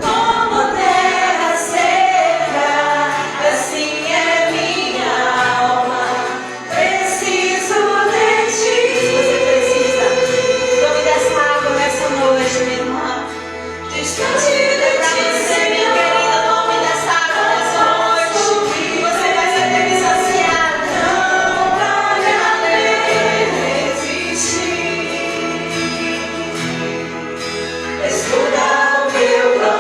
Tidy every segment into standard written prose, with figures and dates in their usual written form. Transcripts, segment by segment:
Como terra seca, assim é minha alma. Preciso de ti. Se você precisa, tome dessa água nessa noite, minha irmã. Distante de ti, minha querida, tome dessa água nessa noite. E você vai ser feliz saciado. Não vale a pena resistir. Escuta o meu clamor.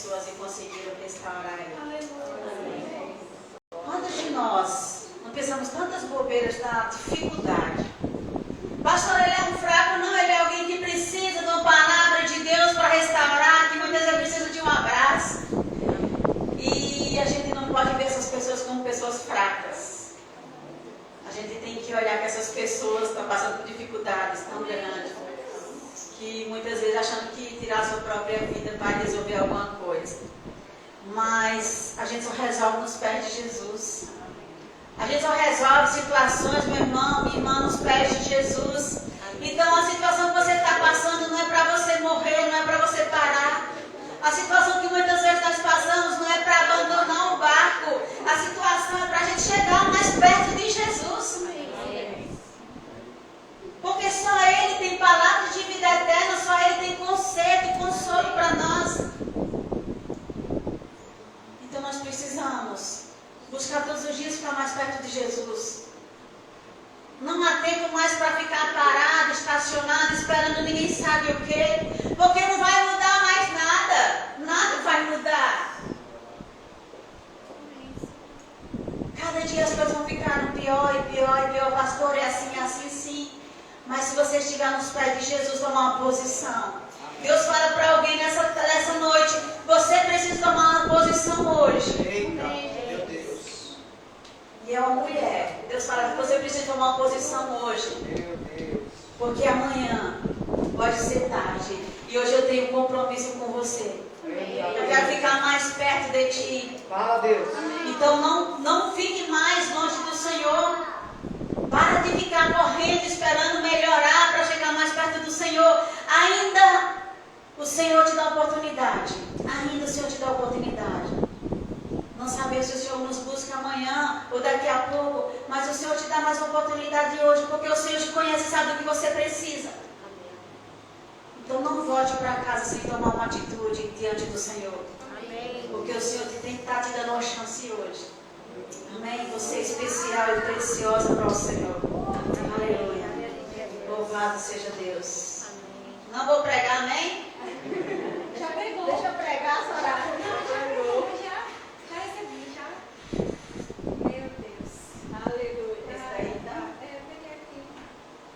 pessoas e conseguiram restaurar ele. Quantos de nós não pensamos tantas bobeiras na dificuldade? Pastor, ele é um fraco? Não, ele é alguém que precisa de uma palavra de Deus para restaurar, que muitas vezes precisa de um abraço. E a gente não pode ver essas pessoas como pessoas fracas. A gente tem que olhar que essas pessoas estão passando por dificuldades tão grandes, que muitas vezes achando que tirar a sua própria vida vai resolver alguma coisa. Mas a gente só resolve nos pés de Jesus. A gente só resolve situações, meu irmão, minha irmã, nos pés de Jesus. Então a situação que você está passando não é para você morrer, não é para você parar. A situação que muitas vezes nós passamos não é para abandonar o barco. A situação é para a gente chegar mais perto de Jesus. Porque só Ele tem palavras de vida eterna, só Ele tem conserto e consolo para nós. Então nós precisamos buscar todos os dias ficar mais perto de Jesus. Não há tempo mais para ficar parado, estacionado, esperando ninguém sabe o quê. Porque não vai mudar mais nada. Nada vai mudar. Cada dia as coisas vão ficando pior e pior e pior. Pastor, é assim, sim. Mas se você estiver nos pés de Jesus, tomar uma posição. Deus fala para alguém nessa noite, você precisa tomar uma posição hoje. Eita, meu Deus. E é uma mulher. Deus fala que você precisa tomar uma posição hoje. Meu Deus. Porque amanhã pode ser tarde. E hoje eu tenho um compromisso com você. Eu quero ficar mais perto de ti. Fala, Deus. Então não fique mais longe do Senhor. Para de ficar correndo, esperando melhorar para chegar mais perto do Senhor. Ainda o Senhor te dá oportunidade. Ainda o Senhor te dá oportunidade. Não sabemos se o Senhor nos busca amanhã ou daqui a pouco, mas o Senhor te dá mais oportunidade hoje, porque o Senhor te conhece e sabe o que você precisa. Então não volte para casa sem tomar uma atitude diante do Senhor. Porque o Senhor tem que estar te dando uma chance hoje. Amém? Você é especial e preciosa para o Senhor. Aleluia. Louvado seja Deus. Não vou pregar, amém? Já pegou. Deixa eu pregar, Soraya. Já recebi, já. Meu Deus. Aleluia. Esse daí tá. Eu peguei aqui.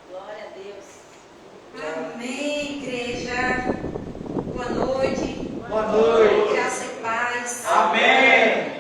Glória a Deus. Amém, igreja. Boa noite. Boa noite. Graça e paz. Amém.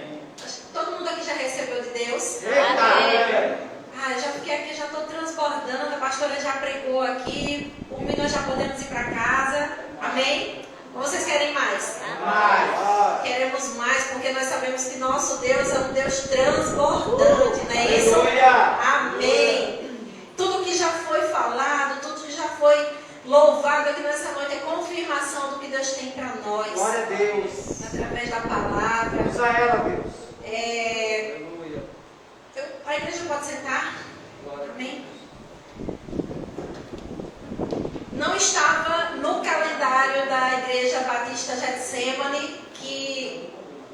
Todo mundo aqui já recebeu de Deus? Eita. Eu já fiquei aqui, já estou transbordando. A pastora já pregou aqui. Por mim, nós já podemos ir para casa. Amém? Ou vocês querem mais? Mais. Queremos mais, porque nós sabemos que nosso Deus é um Deus transbordante, não é isso? Aleluia. Amém. Tudo que já foi falado, tudo que já foi louvado aqui nessa noite é confirmação do que Deus tem para nós. Glória a Deus. Através da palavra. Usa ela, Deus. Aleluia. A igreja pode sentar? Amém? Não estava no calendário da Igreja Batista Getsemane que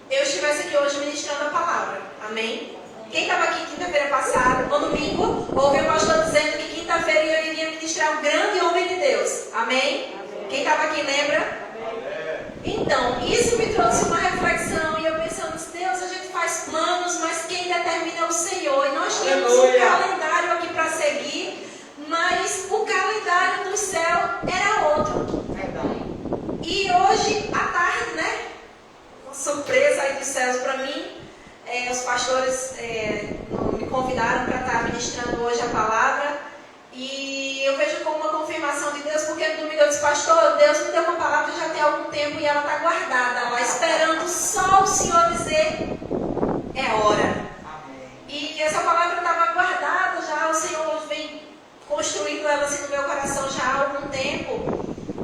eu estivesse aqui hoje ministrando a palavra. Amém? Quem estava aqui quinta-feira passada, no domingo, ouviu o pastor dizendo que quinta-feira eu iria ministrar um grande homem de Deus. Amém? Quem estava aqui lembra? Então, isso me trouxe uma reflexão e eu pensando, Deus, a gente faz planos, mas quem determina é o Senhor. E nós tínhamos um calendário aqui para seguir, mas o calendário do céu era outro. Verdade. E hoje, à tarde, né? Uma surpresa aí dos céus para mim. Os pastores me convidaram para estar ministrando hoje a palavra. E eu vejo como uma confirmação de Deus, porque no domingo eu disse, pastor, Deus me deu uma palavra já tem algum tempo e ela está guardada lá, esperando só o Senhor dizer, é hora. Amém. E essa palavra estava guardada já, o Senhor vem construindo ela assim no meu coração já há algum tempo.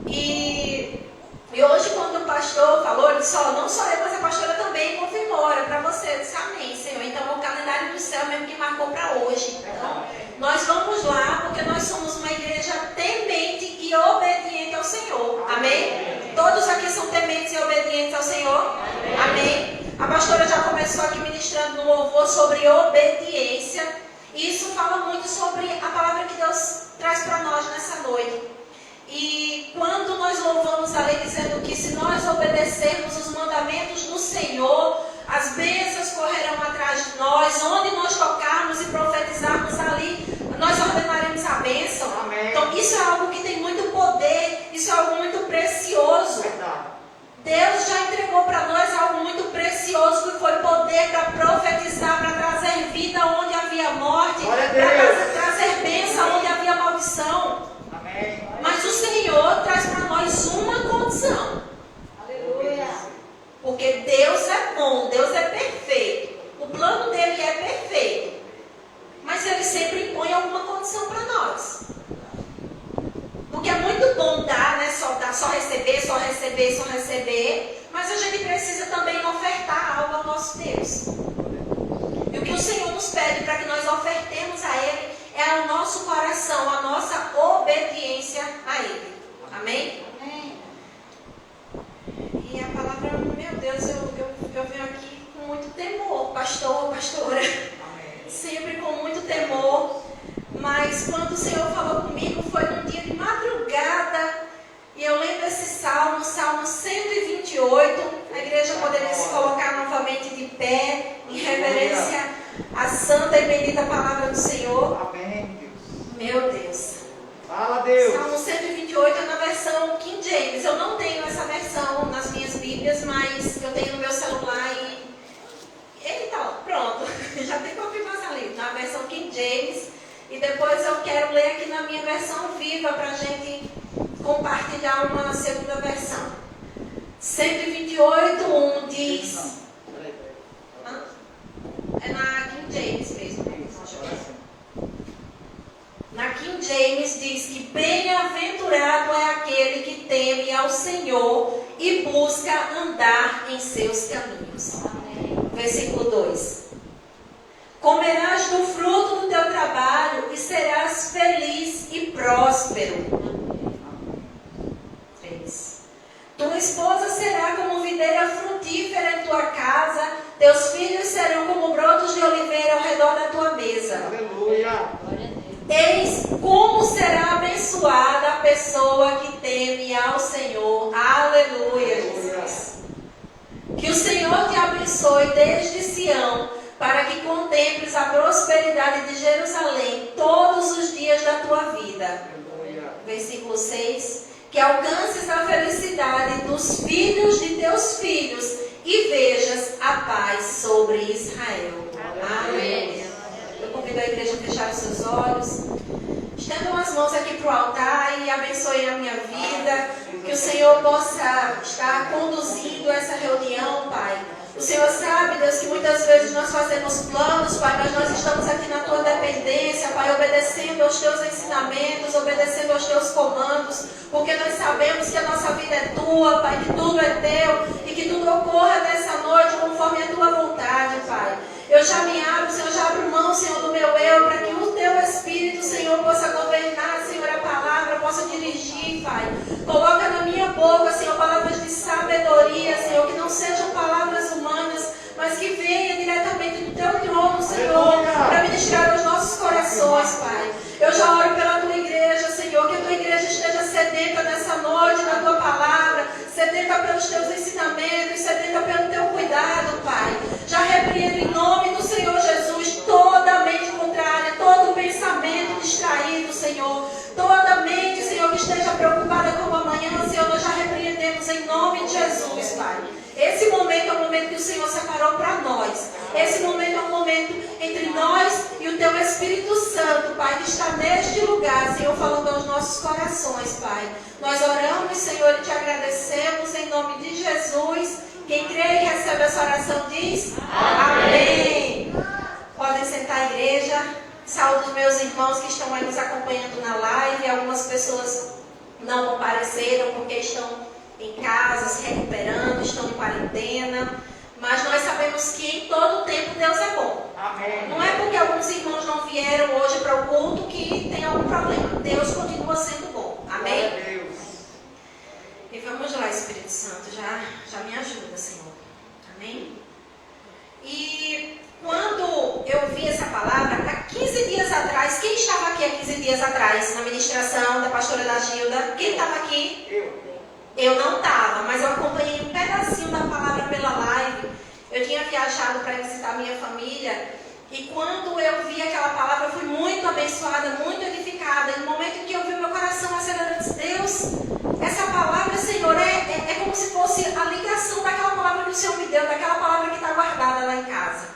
E hoje quando o pastor falou, ele disse, não só eu, mas a pastora também confirmou, ora para você, eu disse, amém, Senhor. Então o calendário do céu mesmo que marcou para hoje. Então, nós vamos lá, porque nós somos uma igreja temente e obediente ao Senhor. Amém? Todos aqui são tementes e obedientes ao Senhor? Amém? A pastora já começou aqui ministrando no louvor sobre obediência. E isso fala muito sobre a palavra que Deus traz para nós nessa noite. E quando nós louvamos falamos ali dizendo que se nós obedecermos os mandamentos do Senhor, as bênçãos correrão atrás de nós. Onde nós tocarmos e profetizarmos ali, nós ordenaremos a bênção. Amém. Então isso é algo que tem muito poder, isso é algo muito precioso. Verdade. Deus já entregou para nós algo muito precioso, que foi poder para profetizar, para trazer vida onde havia morte, Glória a para Deus. trazer bênção onde havia maldição. Amém. Mas o Senhor traz para nós uma condição. Aleluia. Porque Deus é bom, Deus é perfeito. O plano dele é perfeito. Mas ele sempre impõe alguma condição para nós. Porque é muito bom dar, né? Só dar, só receber, só receber, só receber. Mas a gente precisa também ofertar algo ao nosso Deus. E o que o Senhor nos pede para que nós ofertemos a Ele é o nosso coração, a nossa obediência a Ele. Amém? Amém. E a palavra, meu Deus, eu venho aqui com muito temor, pastor, pastora. Sempre com muito temor. Mas quando o Senhor falou comigo, foi num dia de madrugada. E eu lembro esse salmo, Salmo 128. A igreja poderia se colocar novamente de pé, em reverência à santa e bendita palavra do Senhor. Amém, Deus. Meu Deus. Fala, Deus. Salmo 128 é na versão King James. Eu não tenho essa versão nas minhas Bíblias, mas eu tenho no meu celular e ele tá lá, pronto. Já tem confirmação ali, na versão King James. E depois eu quero ler aqui na minha versão viva para a gente compartilhar uma segunda versão. 128:1 diz. É na King James mesmo. Na King James diz que bem-aventurado é aquele que teme ao Senhor e busca andar em seus caminhos. Versículo 2. Comerás do fruto do teu trabalho e serás feliz e próspero. 3. Tua esposa será como videira frutífera em tua casa, teus filhos serão como brotos de oliveira ao redor da tua mesa. Aleluia. Eis como será abençoada a pessoa que teme ao Senhor. Aleluia, Jesus. Que o Senhor te abençoe desde Sião, para que contemples a prosperidade de Jerusalém todos os dias da tua vida. Aleluia. Versículo 6. Que alcances a felicidade dos filhos de teus filhos e vejas a paz sobre Israel. Amém. Eu convido a igreja a fechar os seus olhos. Estendam as mãos aqui para o altar e abençoe a minha vida. Que o Senhor possa estar conduzindo essa reunião, Pai. O Senhor sabe, Deus, que muitas vezes nós fazemos planos, Pai, mas nós estamos aqui na Tua dependência, Pai, obedecendo aos Teus ensinamentos, obedecendo aos Teus comandos, porque nós sabemos que a nossa vida é Tua, Pai, que tudo é Teu e que tudo ocorra nessa noite conforme a Tua vontade, Pai. Eu já me abro, Senhor, já abro mão, Senhor, do meu eu, para que o Teu Espírito, Senhor, possa governar, Senhor, a palavra, possa dirigir, Pai. Coloca na minha boca, Senhor, palavras de sabedoria, Senhor, que não sejam palavras humanas, mas que venha diretamente do Teu trono, Senhor, para ministrar aos nossos corações, Pai. Eu já oro pela Tua igreja, Senhor, que a Tua igreja esteja sedenta nessa noite na Tua palavra, sedenta pelos Teus ensinamentos, sedenta pelo Teu cuidado, Pai. Já repreendo em nome do Senhor Jesus toda mente contrária, todo pensamento distraído, Senhor, toda mente, Senhor, que esteja preocupada com o amanhã, Senhor, nós já repreendemos em nome de Jesus, Pai. Esse momento é o momento que o Senhor separou para nós. Esse momento é um momento entre nós e o Teu Espírito Santo, Pai, que está neste lugar, Senhor, falando aos nossos corações, Pai. Nós oramos, Senhor, e Te agradecemos em nome de Jesus. Quem crê e recebe essa oração diz amém. Podem sentar, a igreja. Saúdo os meus irmãos que estão aí nos acompanhando na live. Algumas pessoas não compareceram porque estão em casa, se recuperando, estão em quarentena. Mas nós sabemos que em todo tempo Deus é bom. Amém. Não é porque alguns irmãos não vieram hoje para o culto que tem algum problema. Deus continua sendo bom. Amém? Glória a Deus. E vamos lá, Espírito Santo. Já me ajuda, Senhor. Amém? E quando eu vi essa palavra, há 15 dias atrás, quem estava aqui há 15 dias atrás, na ministração da pastora da Gilda? Quem estava aqui? Eu. Eu não estava, mas eu acompanhei um pedacinho da palavra pela live. Eu tinha viajado para visitar minha família e quando eu vi aquela palavra, eu fui muito abençoada, muito edificada. E no momento em que eu vi, meu coração acelerando, disse: Deus, essa palavra, Senhor, é como se fosse a ligação daquela palavra que o Senhor me deu, daquela palavra que está guardada lá em casa.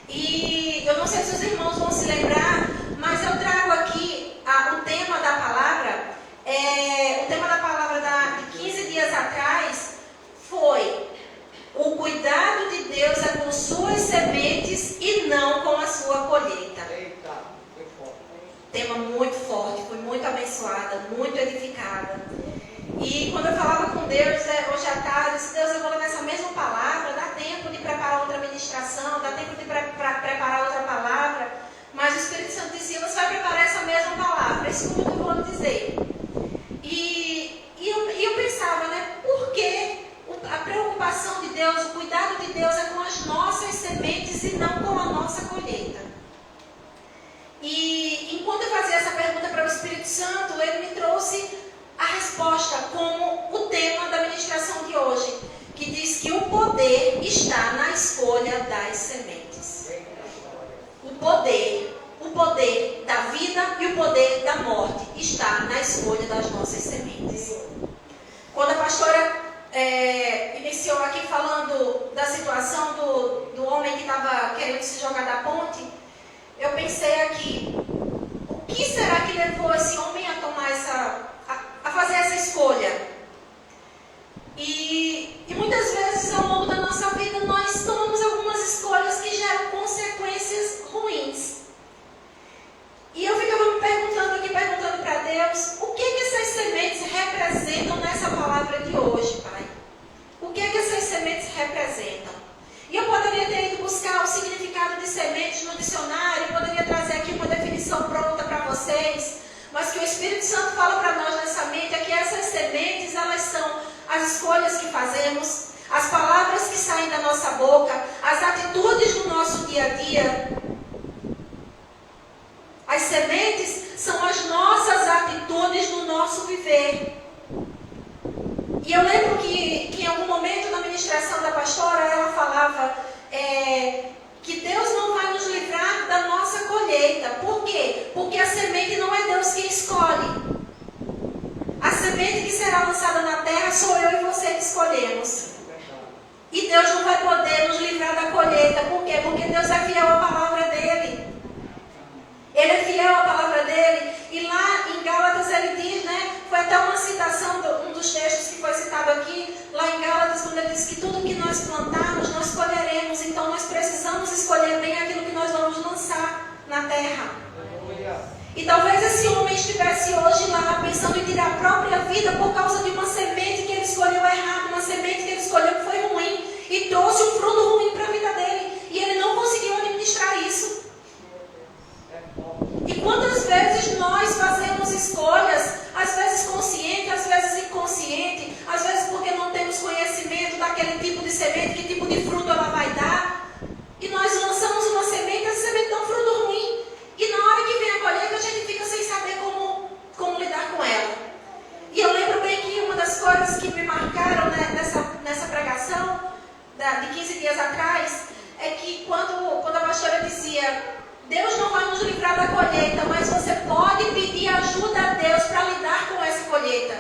E eu não sei se os irmãos vão se lembrar, mas eu trago aqui o tema da palavra. O tema da palavra de 15 dias atrás foi: o cuidado de Deus é com suas sementes e não com a sua colheita. Eita, foi forte. Tema muito forte, fui muito abençoada, muito edificada. E quando eu falava com Deus, hoje à tarde, eu disse: Deus, eu vou levar essa mesma palavra, dá tempo de preparar outra ministração, dá tempo de preparar outra palavra, mas o Espírito Santo disse: você vai preparar essa mesma palavra, escuta o que eu vou lhe dizer. E eu pensava, né, por que a preocupação de Deus, o cuidado de Deus é com as nossas sementes e não com a nossa colheita? E enquanto eu fazia essa pergunta para o Espírito Santo, ele me trouxe a resposta como o tema da ministração de hoje, que diz que o poder está na escolha das sementes. O poder da vida e o poder da morte está na escolha das nossas sementes. Quando a pastora iniciou aqui falando da situação do homem que estava querendo se jogar da ponte, eu pensei aqui: o que será que levou esse homem a tomar a fazer essa escolha? E muitas vezes ao longo da nossa vida nós tomamos algumas escolhas que geram consequências ruins. E eu ficava me perguntando para Deus: o que essas sementes representam nessa palavra de hoje, Pai? O que essas sementes representam? E eu poderia ter ido buscar o significado de sementes no dicionário, poderia trazer aqui uma definição pronta para vocês, mas que o Espírito Santo fala para nós nessa mente é que essas sementes, elas são as escolhas que fazemos, as palavras que saem da nossa boca, as atitudes do nosso dia a dia. As sementes são as nossas atitudes no nosso viver. E eu lembro que em algum momento na ministração da pastora, ela falava que Deus não vai nos livrar da nossa colheita. Por quê? Porque a semente não é Deus quem escolhe. A semente que será lançada na terra sou eu e você que escolhemos. E Deus não vai poder nos livrar da colheita. Por quê? Porque Deus é fiel à palavra dele. Ele é fiel à palavra dele. E lá em Gálatas ele diz, né? Foi até uma citação de um dos textos que foi citado aqui, lá em Gálatas, quando ele diz que tudo que nós plantarmos, nós colheremos. Então nós precisamos escolher bem aquilo que nós vamos lançar na terra. E talvez esse homem estivesse hoje lá pensando em tirar a própria vida por causa de uma semente que ele escolheu errado, uma semente que ele escolheu que foi ruim e trouxe um fruto ruim para a vida dele. E ele não conseguiu administrar isso. E quantas vezes nós fazemos escolhas, às vezes consciente, às vezes inconsciente, às vezes porque não temos conhecimento daquele tipo de semente, que tipo de fruto ela vai dar, e nós lançamos uma semente, essa semente dá um fruto ruim, e na hora que vem a colheita a gente fica sem saber como lidar com ela. E eu lembro bem que uma das coisas que me marcaram, né, nessa pregação de 15 dias atrás, é que quando a pastora dizia: Deus não vai nos livrar da colheita, mas você pode pedir ajuda a Deus para lidar com essa colheita.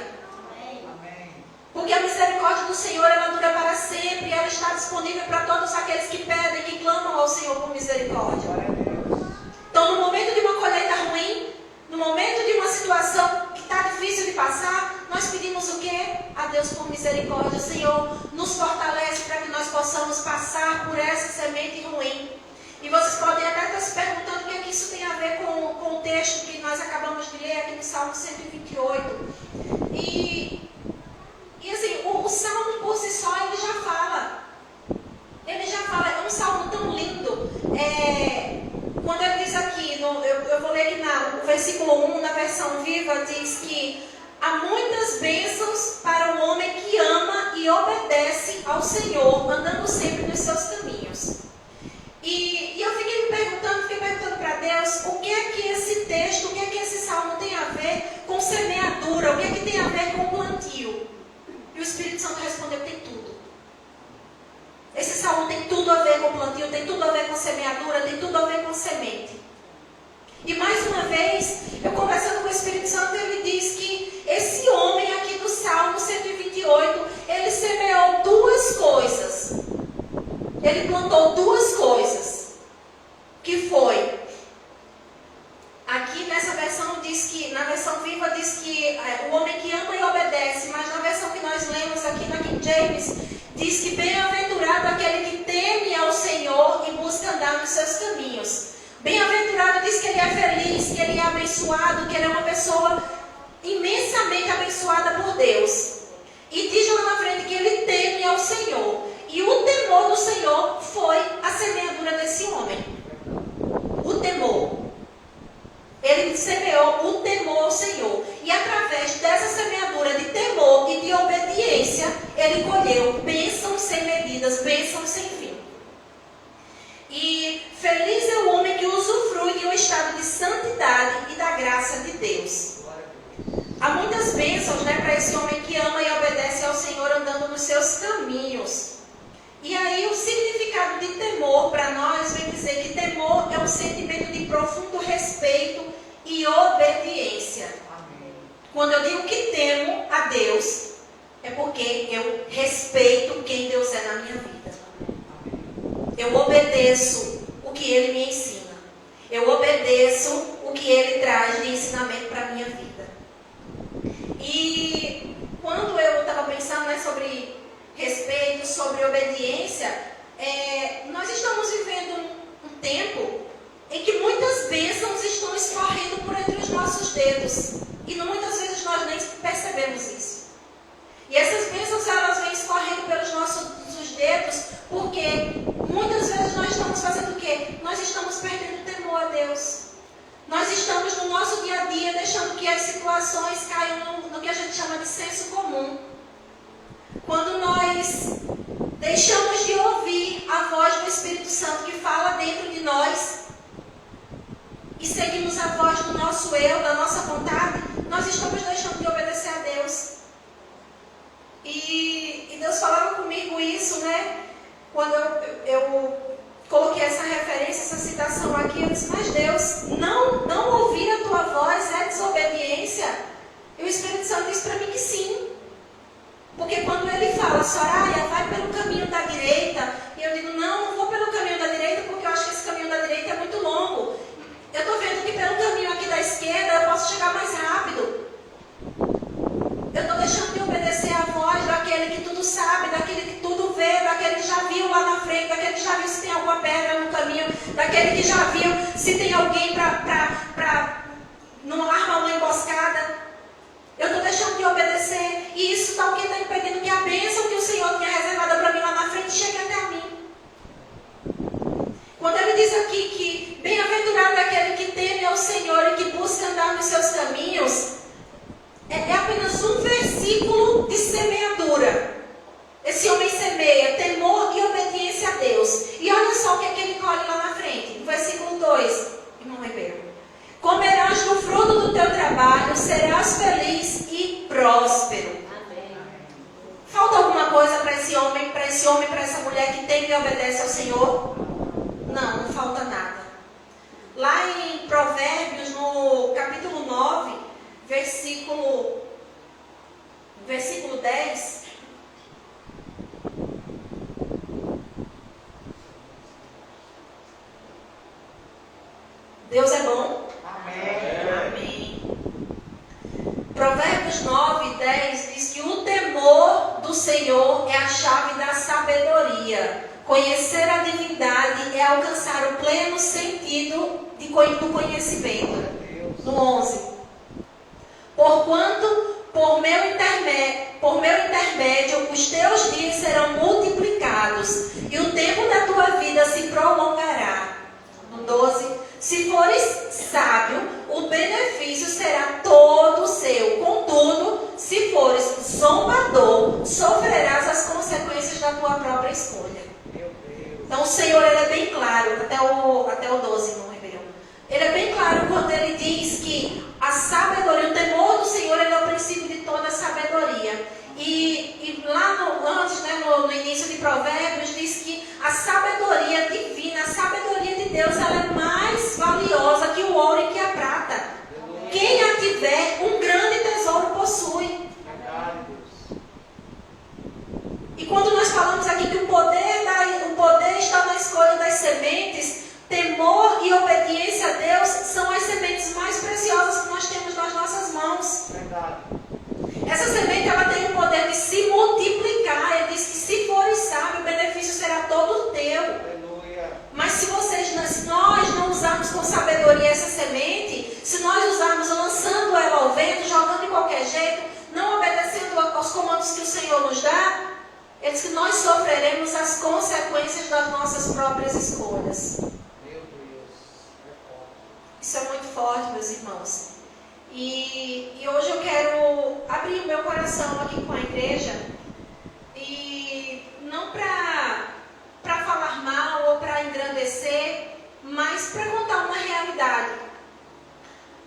Porque a misericórdia do Senhor, ela dura para sempre, ela está disponível para todos aqueles que pedem, que clamam ao Senhor por misericórdia. Então, no momento de uma colheita ruim, no momento de uma situação que está difícil de passar, nós pedimos o quê? A Deus por misericórdia. Senhor, nos fortalece para que nós possamos passar por essa semente ruim. E vocês podem até estar se perguntando o que é que isso tem a ver com o texto que nós acabamos de ler aqui no Salmo 128. E assim, o Salmo por si só, ele já fala. Ele já fala, é um Salmo tão lindo. Quando ele diz aqui, eu vou ler aqui no versículo 1, na versão viva, diz que há muitas bênçãos para o homem que ama e obedece ao Senhor, andando sempre nos seus caminhos. E eu fiquei perguntando para Deus, o que é que esse texto, o que é que esse salmo tem a ver com semeadura, o que é que tem a ver com plantio? E levantou duas coisas, que foi, aqui nessa versão diz que, na versão viva diz que o homem que ama e obedece, mas na versão que nós lemos aqui na King James, diz que bem-aventurado aquele que teme ao Senhor e busca andar nos seus caminhos. Bem-aventurado diz que ele é feliz, que ele é abençoado, que ele é uma pessoa imensamente abençoada por Deus. E diz lá na frente que ele teme ao Senhor. E o temor do Senhor foi a semeadura desse homem. O temor. Ele semeou o temor ao Senhor. E através dessa semeadura de temor e de obediência, ele colheu bênçãos sem medidas, bênçãos sem fim. E feliz é o homem que usufrui de um estado de santidade e da graça de Deus. Há muitas bênçãos, para esse homem que ama e obedece ao Senhor andando nos seus caminhos. E aí o significado de temor para nós vem dizer que temor é um sentimento de profundo respeito e obediência. Quando eu digo que temo a Deus, é porque eu respeito quem Deus é na minha vida. Eu obedeço o que Ele me ensina. Eu obedeço o que Ele traz de ensinamento para a minha vida. E quando eu estava pensando sobre respeito, sobre obediência, nós estamos vivendo um tempo em que muitas bênçãos estão escorrendo por entre os nossos dedos. E muitas vezes nós nem percebemos isso. E essas bênçãos, elas vêm escorrendo pelos nossos dedos, porque muitas vezes nós estamos fazendo o quê? Nós estamos perdendo o temor a Deus. Nós estamos no nosso dia a dia deixando que as situações caiam no que a gente chama de senso comum. Quando nós deixamos de ouvir a voz do Espírito Santo que fala dentro de nós e seguimos a voz do nosso eu, da nossa vontade, nós estamos deixando de obedecer a Deus. E Deus falava comigo isso, quando eu coloquei essa referência, essa citação aqui, eu disse, mas Deus, não ouvir a tua voz é desobediência? E o Espírito Santo disse para mim que sim. Porque quando ele fala, Soraya, vai pelo caminho da direita, e eu digo, não vou pelo caminho da direita, porque eu acho que esse caminho da direita é muito longo. Eu estou vendo que pelo caminho aqui da esquerda eu posso chegar mais rápido. Eu estou deixando de obedecer a voz daquele que tudo sabe, daquele que tudo vê, daquele que já viu lá na frente, daquele que já viu se tem alguma pedra no caminho, daquele que já viu se tem alguém para não armar uma emboscada. Eu estou deixando de obedecer. E isso está impedindo que a bênção que o Senhor tinha reservada para mim lá na frente chegue até a mim. Quando ele diz aqui que bem-aventurado é aquele que teme ao Senhor e que busca andar nos seus caminhos, é apenas um versículo de semeadura. Esse homem semeia temor e obediência a Deus. E olha só o que é que ele colhe lá na frente. No versículo 2, irmão Ribeiro. Comerás do fruto do teu trabalho, serás feliz e próspero. Amém. Falta alguma coisa para esse homem, para essa mulher que teme e obedece ao Senhor? Não falta nada. Lá em Provérbios, no capítulo 9, versículo 10, Deus é bom. Amém. Provérbios 9, 10 diz que o temor do Senhor é a chave da sabedoria. Conhecer a divindade é alcançar o pleno sentido do conhecimento. No 11. Porquanto, por meu intermédio, os teus dias serão multiplicados e o tempo da tua vida se prolongará. No 12. Se fores sábio, o benefício será todo seu. Contudo, se fores zombador, sofrerás as consequências da tua própria escolha. Então o Senhor, ele é bem claro, até o 12, irmão Ribeirão. Ele é bem claro quando ele diz que a sabedoria, o temor do Senhor, ele é o princípio de toda a sabedoria. E lá antes, no início de Provérbios, diz que a sabedoria divina, a sabedoria de Deus, ela é mais valiosa que o ouro e que a prata. Quem a tiver, um grande tesouro possui. E quando nós falamos aqui que o poder está na e obediência a Deus são as sementes mais preciosas que nós temos nas nossas mãos. Verdade. Essa semente ela tem o poder de se multiplicar. Ele diz que se fores sábio, o benefício será todo teu. Aleluia. Mas se nós não usarmos com sabedoria essa semente, se nós usarmos lançando ela ao vento, jogando de qualquer jeito, não obedecendo aos comandos que o Senhor nos dá, ele diz que nós sofreremos as consequências das nossas próprias escolhas. Meu Deus. É forte. Isso é muito forte, meus irmãos. E hoje eu quero abrir o meu coração aqui com a igreja, e não para falar mal ou para engrandecer, mas para contar uma realidade.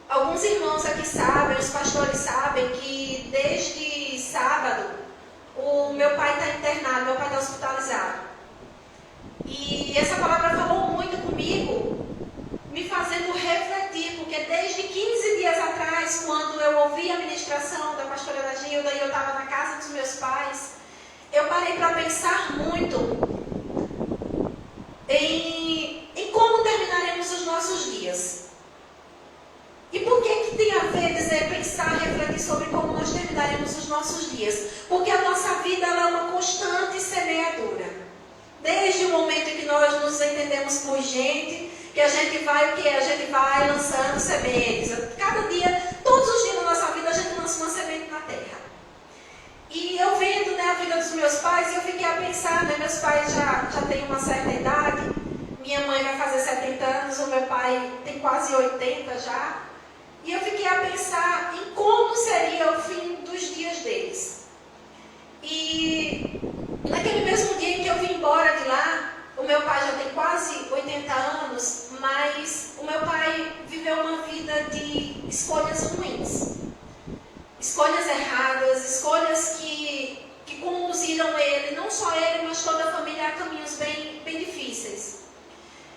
Alguns irmãos aqui sabem, os pastores sabem que desde sábado o meu pai está internado, meu pai está hospitalizado. E essa palavra falou muito comigo, me fazendo refletir, porque desde 15 dias atrás, quando eu ouvi a ministração da pastora Ana Gilda e eu estava na casa dos meus pais, eu parei para pensar muito em como terminaremos os nossos dias. E por que tem a ver dizer, pensar, refletir sobre como nós terminaremos os nossos dias? Porque a nossa vida ela é uma constante semeadura. Desde o momento em que nós nos entendemos por gente, que a gente vai lançando sementes. Cada dia, todos os dias da nossa vida, a gente lança uma semente na terra. E eu vendo, né, a vida dos meus pais, eu fiquei a pensar, né, meus pais já têm uma certa idade, minha mãe vai fazer 70 anos, o meu pai tem quase 80 já. E eu fiquei a pensar em como seria o fim dos dias deles. E naquele mesmo dia em que eu vim embora de lá, o meu pai já tem quase 80 anos, mas o meu pai viveu uma vida de escolhas ruins. Escolhas erradas, escolhas que conduziram ele, não só ele, mas toda a família, a caminhos bem difíceis.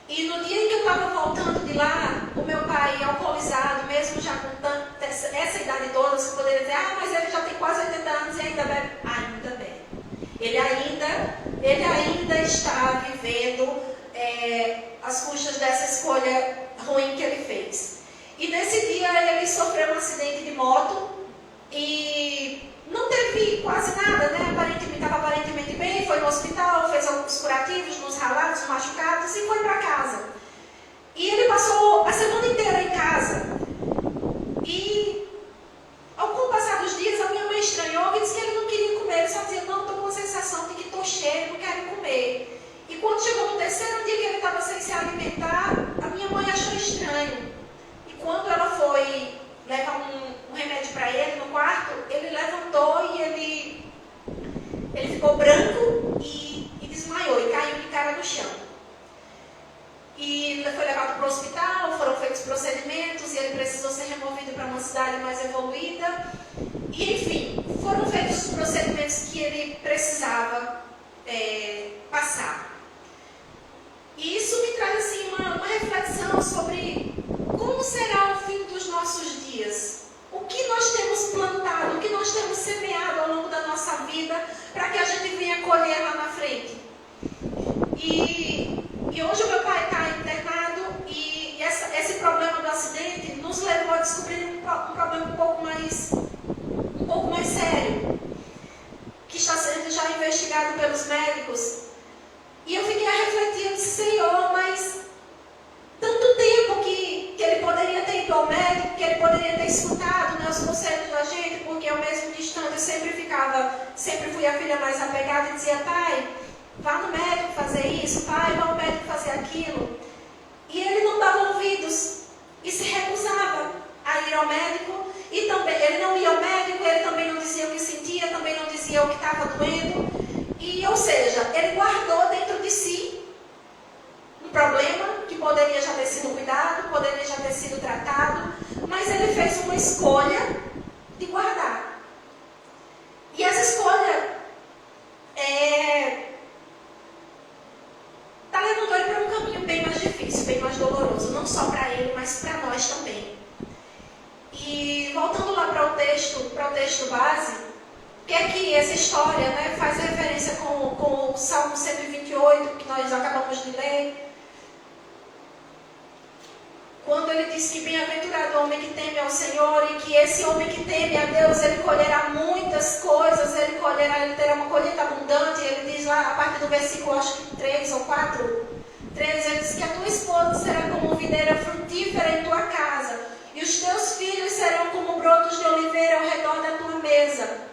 E no dia em que eu estava voltando de lá, o meu pai, alcoolizado, mesmo já com essa idade toda, você poderia dizer, mas ele já tem quase 80 anos e ainda bebe. Ainda bebe. Ele ainda está vivendo as custas dessa escolha ruim que ele fez. E nesse dia ele sofreu um acidente de moto e não teve quase nada, né? Estava aparentemente bem, foi no hospital, fez alguns curativos nos ralados, machucados e foi para casa. E ele passou a semana inteira em casa. E ao passar dos dias, a minha mãe estranhou e disse que ele não queria comer. Ele só dizia, não, estou com a sensação de que estou cheio, não quero comer. E quando chegou no terceiro dia que ele estava sem se alimentar, a minha mãe achou estranho. E quando ela foi levar um remédio para ele no quarto, ele levantou e ele ficou branco e desmaiou e caiu de cara no chão. E ele foi levado para o hospital, foram feitos procedimentos e ele precisou ser removido para uma cidade mais evoluída. E enfim, foram feitos os procedimentos que ele precisava passar. E isso me traz assim, uma reflexão sobre como será o fim dos nossos dias. O que nós temos plantado, o que nós temos semeado ao longo da nossa vida para que a gente venha colher lá na frente. E hoje o meu pai está internado e esse problema do acidente nos levou a descobrir um problema um pouco mais sério, que está sendo já investigado pelos médicos. E eu fiquei a refletir, eu disse, Senhor, mas tanto tempo que ele poderia ter ido ao médico, que ele poderia ter escutado, né, os conselhos da gente, porque ao mesmo distante eu sempre fui a filha mais apegada e dizia, pai, vá no médico fazer isso, pai, vá ao médico fazer aquilo. E ele não dava ouvidos e se recusava a ir ao médico. E também, ele não ia ao médico, ele também não dizia o que sentia, também não dizia o que estava doendo. E, ou seja, ele guardou dentro de si um problema que poderia já ter sido cuidado, poderia já ter sido tratado, mas ele fez uma escolha de guardar. E essa escolha está levando ele para um caminho bem mais difícil, bem mais doloroso, não só para ele, mas para nós também. E voltando lá para o texto base, que é que essa história, né, faz referência com o Salmo 128, que nós acabamos de ler. quando ele diz que bem-aventurado o homem que teme ao Senhor, e que esse homem que teme a Deus, ele colherá muitas coisas, ele terá uma colheita abundante. Ele diz lá, a partir do versículo, acho que 3 ou 4, 3, ele diz que a tua esposa será como videira frutífera em tua casa, e os teus filhos serão como brotos de oliveira ao redor da tua mesa.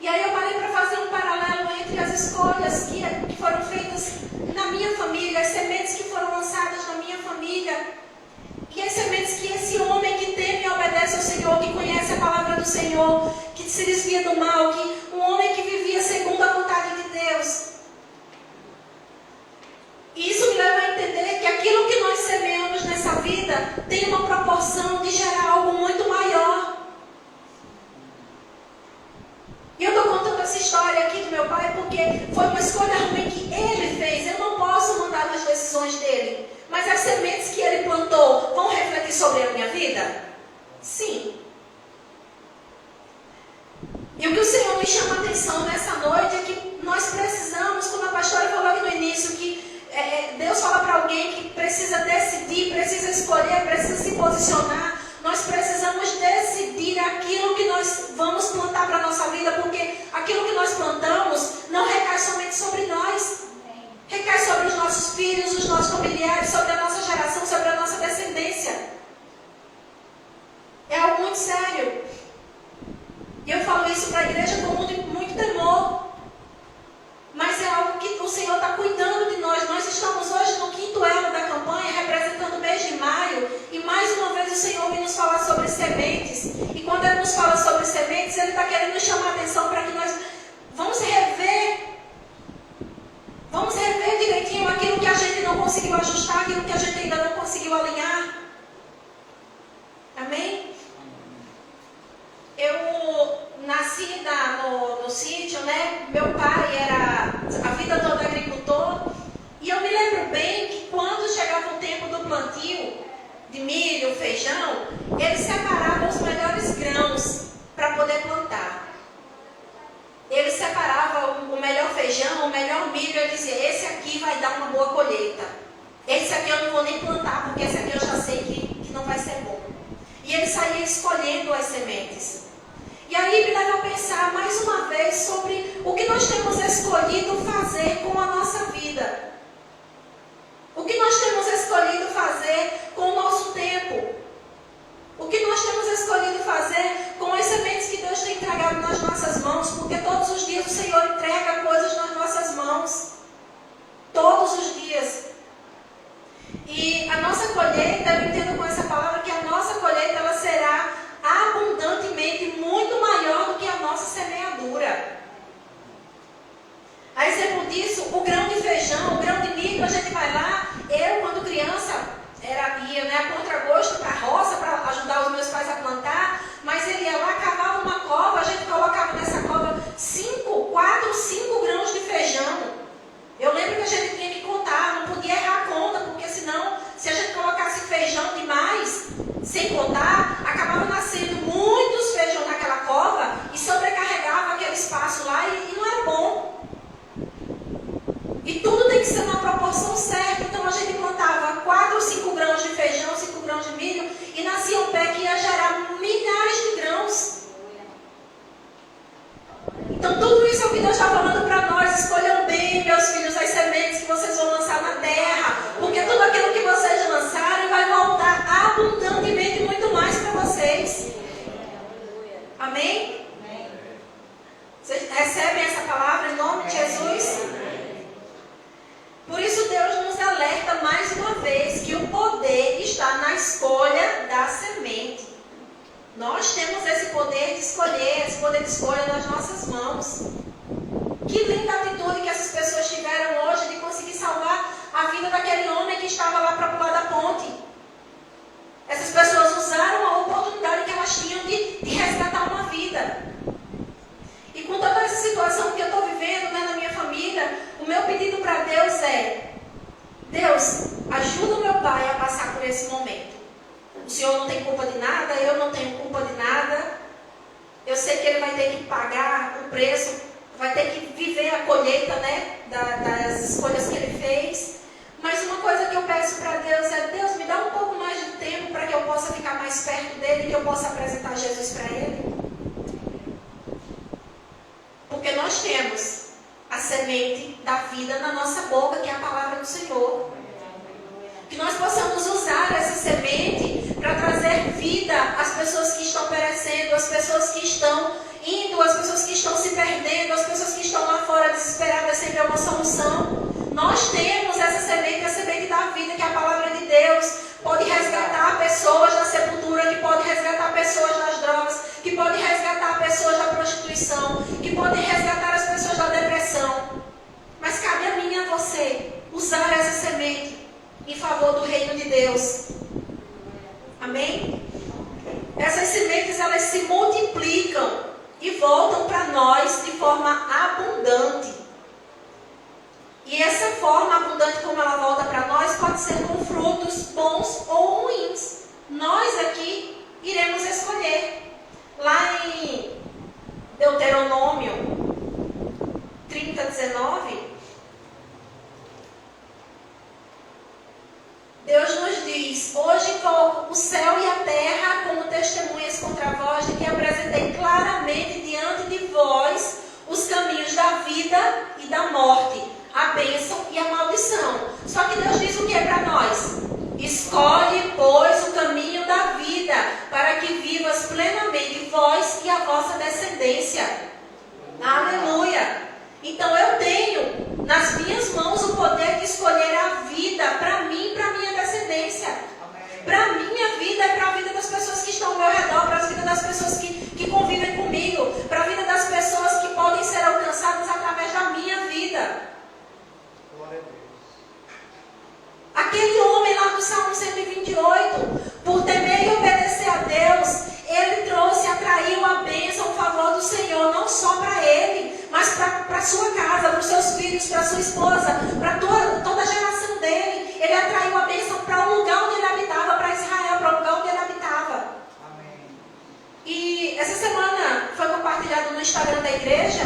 E aí eu parei para fazer um paralelo entre as escolhas que foram feitas na minha família, as sementes que foram lançadas na minha família, e as sementes que esse homem que teme e obedece ao Senhor, que conhece a palavra do Senhor, que se desvia do mal, que um homem que vivia segundo a vontade de Deus. E isso me leva a entender que aquilo que nós semeamos nessa vida tem uma proporção de gerar algo muito maior. E eu estou contando essa história aqui do meu pai porque foi uma escolha ruim que ele fez. Eu não posso mandar nas decisões dele. Mas as sementes que ele plantou vão refletir sobre a minha vida? Sim. E o que o Senhor me chama a atenção nessa noite é que nós precisamos, como a pastora falou aqui no início, que Deus fala para alguém que precisa decidir, precisa escolher, precisa se posicionar. Nós precisamos decidir aquilo que nós vamos plantar para a nossa vida, porque aquilo que nós plantamos não recai somente sobre nós. Recai sobre os nossos filhos, os nossos familiares, sobre a nossa geração, sobre a nossa descendência. É algo muito sério. E eu falo isso para a igreja com muito temor. Mas é algo que o Senhor está cuidando de nós. Nós estamos hoje no 5º elo da campanha, representando o mês de maio. E mais uma vez o Senhor vem nos falar sobre sementes. E quando Ele nos fala sobre sementes, Ele está querendo nos chamar a atenção para que nós vamos rever direitinho aquilo que a gente não conseguiu ajustar, aquilo que a gente ainda não conseguiu alinhar. Amém? Eu nasci no sítio, né? Meu pai era a vida toda agricultor. E eu me lembro bem que quando chegava o tempo do plantio de milho, feijão, ele separava os melhores grãos para poder plantar. Ele separava o melhor feijão, o melhor milho, ele dizia, esse aqui vai dar uma boa colheita. Esse aqui eu não vou nem plantar, porque esse aqui eu já sei que não vai ser bom. E ele saía escolhendo as sementes. E aí me leva a pensar mais uma vez sobre o que nós temos escolhido fazer com a nossa vida. O que nós temos escolhido fazer com o nosso tempo. O que nós temos escolhido fazer com as sementes que Deus tem entregado nas nossas mãos, porque todos os dias o Senhor entrega coisas nas nossas mãos. Todos os dias. E a nossa colheita, eu entendo com essa palavra que a nossa colheita ela será abundantemente muito maior do que a nossa semeadura. A exemplo disso, o grão de feijão, o grão de milho, a gente vai lá, eu quando criança ia a contragosto para a roça, para ajudar os meus pais a plantar, mas ele ia lá, cavava uma cova, a gente colocava nessa cova 4, 5 grãos de feijão. Eu lembro que a gente tinha que contar, não podia errar a conta, porque senão, se a gente colocasse feijão demais, sem contar, acabava nascendo muitos feijão naquela cova e sobrecarregava aquele espaço lá e não era bom. E tudo tem que ser numa proporção certa. Então a gente plantava 4 ou 5 grãos de feijão, 5 grãos de milho, e nascia um pé que ia gerar milhares de grãos. Então tudo isso é o que Deus está falando para nós. Escolham bem, meus filhos, as sementes que vocês vão lançar na terra, porque tudo aquilo que vocês lançarem vai voltar abundantemente muito mais para vocês. Amém? Vocês recebem essa palavra em nome de Jesus? Por isso Deus nos alerta mais uma vez que o poder está na escolha da semente. Nós temos esse poder de escolher, esse poder de escolha nas nossas mãos. Que linda atitude que essas pessoas tiveram hoje de conseguir salvar a vida daquele homem que estava lá para pular da ponte. Essas pessoas usaram a oportunidade que elas tinham de resgatar uma vida. E com toda essa situação que eu estou vivendo, né, na minha família, o meu pedido para Deus é: Deus, ajuda o meu pai a passar por esse momento. O Senhor não tem culpa de nada, eu não tenho culpa de nada. Eu sei que ele vai ter que pagar o preço, vai ter que viver a colheita, né, das escolhas que ele fez. Mas uma coisa que eu peço para Deus é: Deus, me dá um pouco mais de temos a semente da vida na nossa boca, que é a palavra do Senhor. Que nós possamos usar essa semente para trazer vida às pessoas que estão perecendo, às pessoas que estão indo, às pessoas que estão se perdendo, às pessoas que estão lá fora desesperadas sem ver uma solução. Nós temos essa semente, a semente da vida, que é a palavra de Deus. Pode resgatar pessoas da sepultura, que pode resgatar pessoas das drogas, que pode resgatar pessoas da prostituição, que pode resgatar as pessoas da depressão. Mas cabe a mim e a você usar essa semente em favor do reino de Deus. Amém? Essas sementes, elas se multiplicam e voltam para nós de forma abundante. E essa forma abundante como ela volta para nós pode ser com frutos bons ou ruins. Nós aqui iremos escolher. Lá em Deuteronômio 30:19, Deus nos diz: hoje coloco o céu e a terra como testemunhas contra vós, de que apresentei claramente diante de vós os caminhos da vida e da morte, a bênção e a maldição. Só que Deus diz o que é para nós? Escolhe, pois, o caminho da vida, para que vivas plenamente vós e a vossa descendência. Aleluia! Então eu tenho nas minhas mãos o poder de escolher a vida para mim e para a minha descendência. Para a minha vida e para a vida das pessoas que estão ao meu redor, para a vida das pessoas que convivem comigo, para a vida das pessoas que podem ser alcançadas através da minha vida. Glória a Deus. Aquele homem lá do Salmo 128, por temer e obedecer a Deus, ele trouxe, atraiu a bênção, o favor do Senhor, não só para ele, mas para a sua casa, para os seus filhos, para a sua esposa, para toda a geração dele. Ele atraiu a bênção para o lugar onde ele habitava, para Israel, para o lugar onde ele habitava. Amém. E essa semana foi compartilhado no Instagram da igreja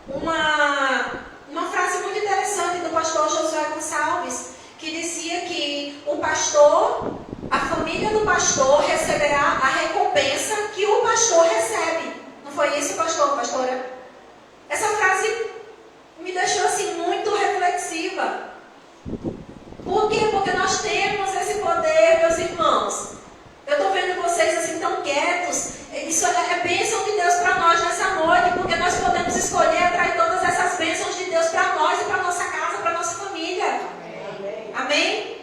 uma frase muito interessante do pastor Josué Gonçalves, que dizia que o pastor, a família do pastor receberá a recompensa que o pastor recebe. Não foi isso, pastora? Essa frase me deixou assim muito reflexiva. Por quê? Porque nós temos esse poder, meus irmãos. Eu estou vendo vocês assim tão quietos. Isso é bênção de Deus para nós nessa noite, porque nós podemos escolher atrair todas essas bênçãos de Deus para nós e para nossa casa, para nossa família. Amém?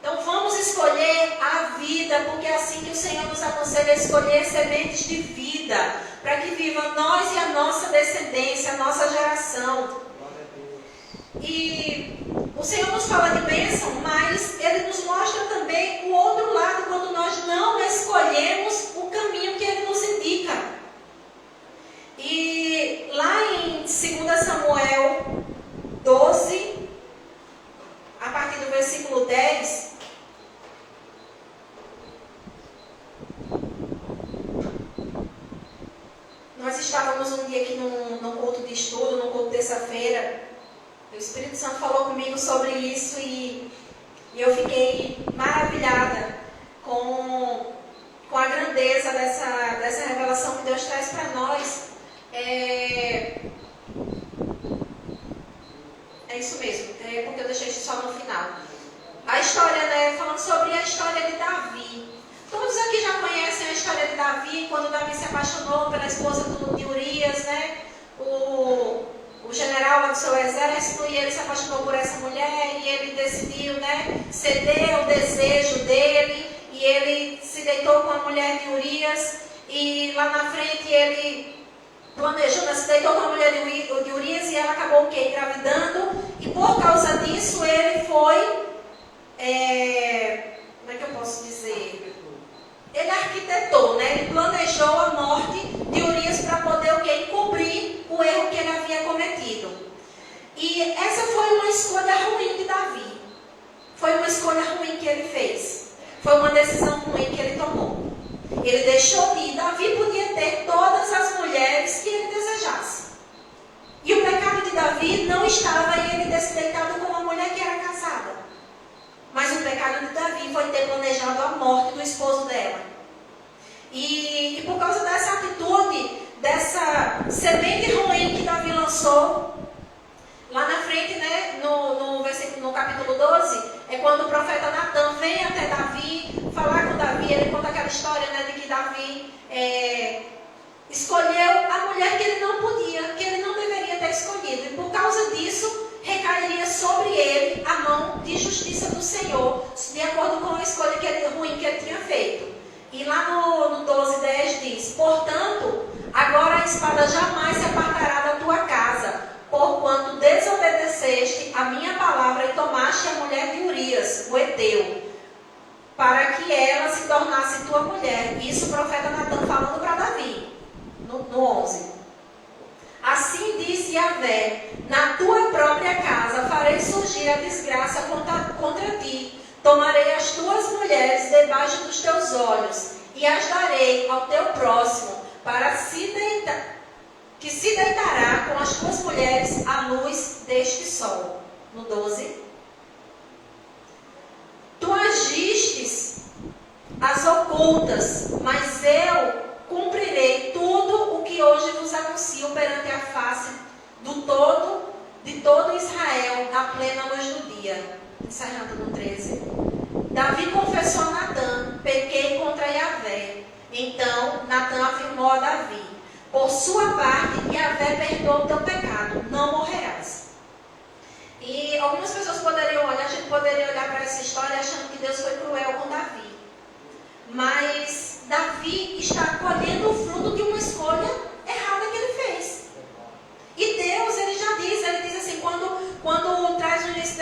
Então vamos escolher a vida, porque é assim que o Senhor nos aconselha a escolher sementes de vida, para que viva nós e a nossa descendência, a nossa geração. E o Senhor nos fala de bênção, mas Ele nos mostra também o outro lado, quando nós não escolhemos o caminho que Ele nos indica. E lá em 2 Samuel 12, a partir do versículo 10, nós estávamos um dia aqui num culto de estudo, num culto de terça-feira. O Espírito Santo falou comigo sobre isso e eu fiquei maravilhada com a grandeza dessa revelação que Deus traz para nós. É isso mesmo, porque eu deixei isso só no final. A história, falando sobre a história de Davi. Todos aqui já conhecem a história de Davi, quando Davi se apaixonou pela esposa de Urias, o general lá do seu exército, e ele se apaixonou por essa mulher, e ele decidiu, ceder ao desejo dele, e ele se deitou com a mulher de Urias, e lá na frente ele planejou, se deitou com a mulher de Urias, e ela acabou o quê? Engravidando, e por causa disso ele foi, como é que eu posso dizer? Ele arquitetou, ele planejou a morte de Urias para poder o quê? Encobrir o erro que ele havia cometido. E essa foi uma escolha ruim de Davi. Foi uma escolha ruim que ele fez. Foi uma decisão ruim que ele tomou. Ele deixou de ir. Davi podia ter todas as mulheres que ele desejasse. E o pecado de Davi não estava em ele ter se deitado com uma mulher que era casada. Mas o pecado de Davi foi ter planejado a morte do esposo dela. E por causa dessa atitude, dessa semente ruim que Davi lançou. Lá na frente, né, no capítulo 12, é quando o profeta Natan vem até Davi, falar com Davi. Ele conta aquela história, né, de que Davi escolheu a mulher que ele não podia, que ele não deveria ter escolhido. E por causa disso, recairia sobre ele a mão de justiça do Senhor, de acordo com a escolha ruim que ele tinha feito. E lá no 12:10 diz: portanto, agora a espada jamais se apartará da tua casa, porquanto desobedeceste a minha palavra e tomaste a mulher de Urias, o Heteu, para que ela se tornasse tua mulher. Isso o profeta Natan falando para Davi, no 11. Assim disse Yahvé: na tua própria casa farei surgir a desgraça contra ti. Tomarei as tuas mulheres debaixo dos teus olhos e as darei ao teu próximo, para que se deitará com as tuas mulheres à luz deste sol. No 12. Tu agistes as ocultas, mas eu cumprirei tudo o que hoje vos anuncio perante a face de todo Israel, à plena luz do dia. Encerrando no 13. Davi confessou a Natan: pequei contra Yahvé. Então Natan afirmou a Davi: por sua parte, Yahvé perdoa o teu pecado, não morrerás. E algumas pessoas a gente poderia olhar para essa história achando que Deus foi cruel com Davi. Mas Davi está colhendo o fruto de uma escolha errada que ele fez. E Deus, ele diz assim, quando traz no início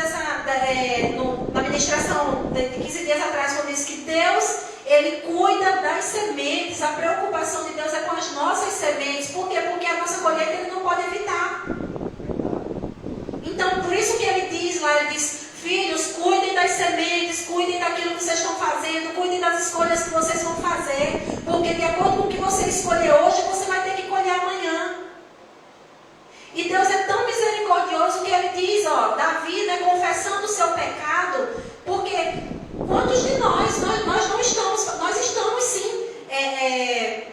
na ministração de 15 dias atrás, quando diz que Deus, ele cuida das sementes, a preocupação de Deus é com as nossas sementes. Por quê? Porque a nossa colheita ele não pode evitar. Então, por isso que ele diz lá, ele diz: filhos, cuidem das sementes, cuidem daquilo que vocês estão fazendo, cuidem das escolhas que vocês vão fazer, porque de acordo com o que você escolher hoje, você vai ter que colher amanhã. E Deus é tão misericordioso que ele diz, Davi, né, confessando o seu pecado, porque quantos de nós estamos sim,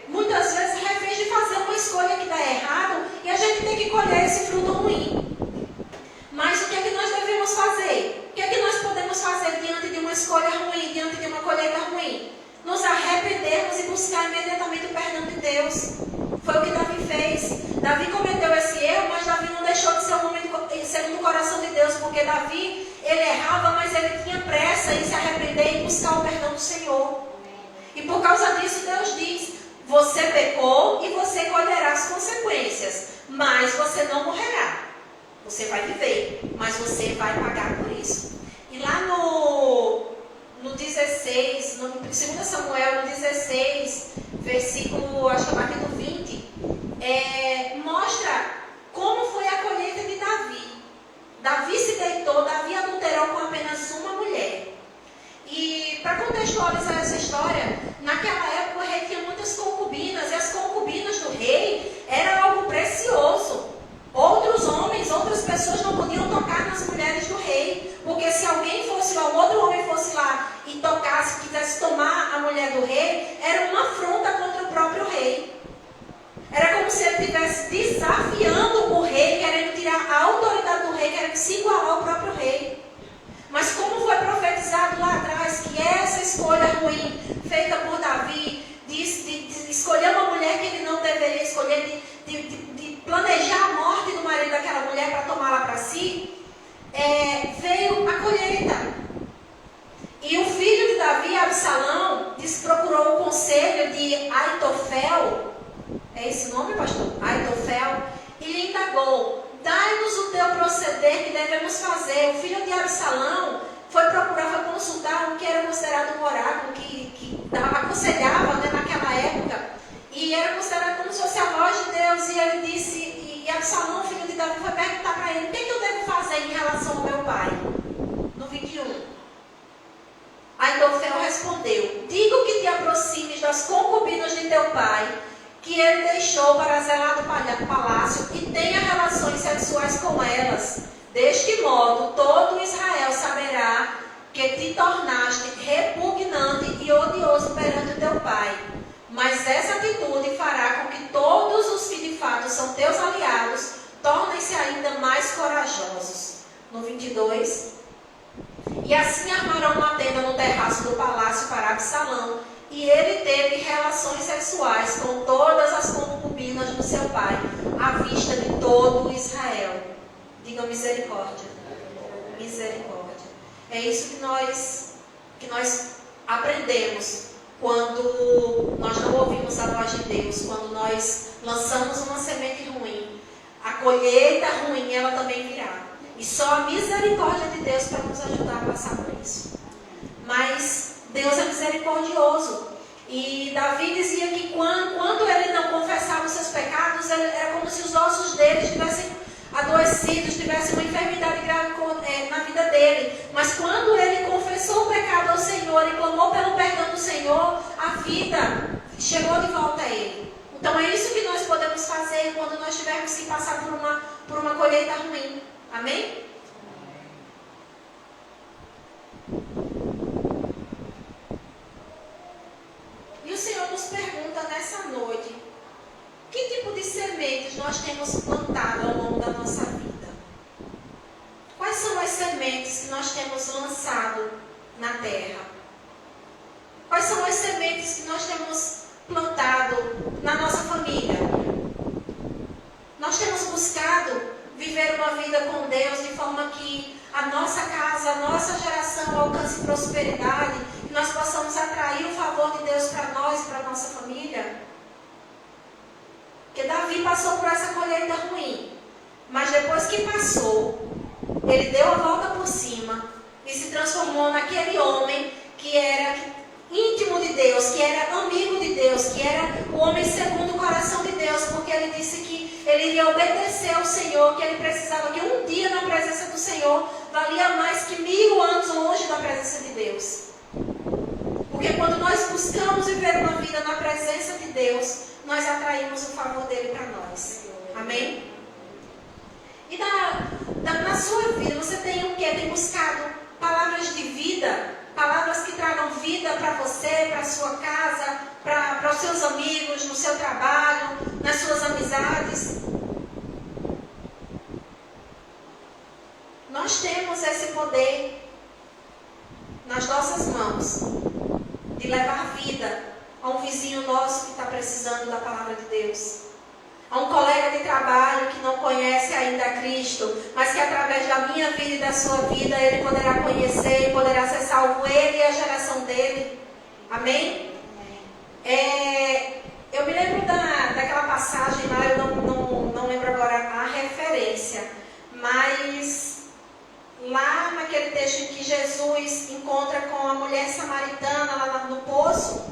muitas vezes reféns de fazer uma escolha que dá errado e a gente tem que colher esse fruto ruim. Mas o que é que nós devemos fazer? O que é que nós podemos fazer diante de uma escolha ruim, diante de uma colheita ruim? Nos arrependermos e buscar imediatamente o perdão de Deus. Foi o que Davi fez. Davi cometeu esse erro, mas Davi não deixou de ser um homem segundo o coração de Deus, porque Davi, ele errava, mas ele tinha pressa em se arrepender e buscar o perdão do Senhor. E por causa disso Deus diz: você pecou e você colherá as consequências, mas você não morrerá. Você vai viver, mas você vai pagar por isso. E lá no 16, no 2 Samuel, no 16, versículo, acho que a partir do 20, mostra como foi a colheita de Davi. Davi se deitou, Davi adulterou com apenas uma mulher. E para contextualizar essa história, naquela época o rei tinha muitas concubinas, e as concubinas do rei era algo precioso. Outros homens, outras pessoas não podiam tocar nas mulheres do rei, porque se alguém fosse lá, um outro homem fosse lá e tocasse, quisesse tomar a mulher do rei, era uma afronta contra o próprio rei. Era como se ele estivesse desafiando o rei, querendo tirar a autoridade do rei, querendo se igualar ao próprio rei. Mas como foi profetizado lá atrás que essa escolha ruim, feita por Davi, de escolher uma mulher que ele não deveria escolher, de planejar a morte do marido daquela mulher para tomá-la para si, veio a colheita. E o filho de Davi, Absalão, procurou o conselho de Aitofel. É esse o nome, pastor? Aitofel. E lhe indagou: dai-nos o teu proceder que devemos fazer. O filho de Absalão foi consultar o que era considerado um oráculo, que aconselhava, né, naquela época. E era considerado como se fosse a voz de Deus. E ele disse, e Absalão, filho de Davi, foi perguntar para ele: o que é que eu devo fazer em relação ao meu pai? No 21. Aitofel respondeu: digo que te aproximes das concubinas de teu pai, que ele deixou para zelar do palácio, e tenha relações sexuais com elas. Deste modo, todo Israel saberá que te tornaste repugnante e odioso perante o teu pai. Mas essa atitude fará com que todos os fato são teus aliados, tornem-se ainda mais corajosos. No 22. E assim armaram uma tenda no terraço do palácio para Absalão, e ele teve relações sexuais com todas as concubinas do seu pai, à vista de todo Israel. Diga misericórdia. Misericórdia. É isso que nós aprendemos quando nós não ouvimos a voz de Deus, quando nós lançamos uma semente ruim. A colheita ruim, ela também virá. E só a misericórdia de Deus para nos ajudar a passar por isso. Mas Deus é misericordioso. E Davi dizia que quando ele não confessava os seus pecados, era como se os ossos dele estivessem adoecidos, tivessem uma enfermidade grave na vida dele. Mas quando ele confessou o pecado ao Senhor e clamou pelo perdão do Senhor, a vida chegou de volta a ele. Então é isso que nós podemos fazer quando nós tivermos que passar por uma colheita ruim. Amém? E o Senhor nos pergunta nessa noite: que tipo de sementes nós temos plantado ao longo da nossa vida? Quais são as sementes que nós temos lançado na terra? Quais são as sementes que nós temos plantado na nossa família? Nós temos buscado viver uma vida com Deus de forma que a nossa casa, a nossa geração alcance prosperidade, que nós possamos atrair o favor de Deus para nós e para a nossa família? Porque Davi passou por essa colheita ruim, mas depois que passou, ele deu a volta por cima e se transformou naquele homem que era íntimo de Deus, que era amigo de Deus, que era o homem segundo o coração de Deus, porque ele disse que ele iria obedecer ao Senhor, que ele precisava que um dia na presença do Senhor valia mais que 1000 anos longe da presença de Deus. Porque quando nós buscamos viver uma vida na presença de Deus, nós atraímos o favor dele para nós. Amém? E na sua vida, você tem o quê? Tem buscado palavras de vida, palavras que tragam vida para você, para a sua casa, para os seus amigos, no seu trabalho, nas suas amizades. Nós temos esse poder nas nossas mãos de levar vida a um vizinho nosso que está precisando da palavra de Deus, a um colega de trabalho que não conhece ainda a Cristo, mas que através da minha vida e da sua vida ele poderá conhecer e poderá ser salvo, ele e a geração dele. Amém? Eu me lembro daquela passagem lá, eu não lembro agora a referência, mas lá naquele texto em que Jesus encontra com a mulher samaritana lá no poço,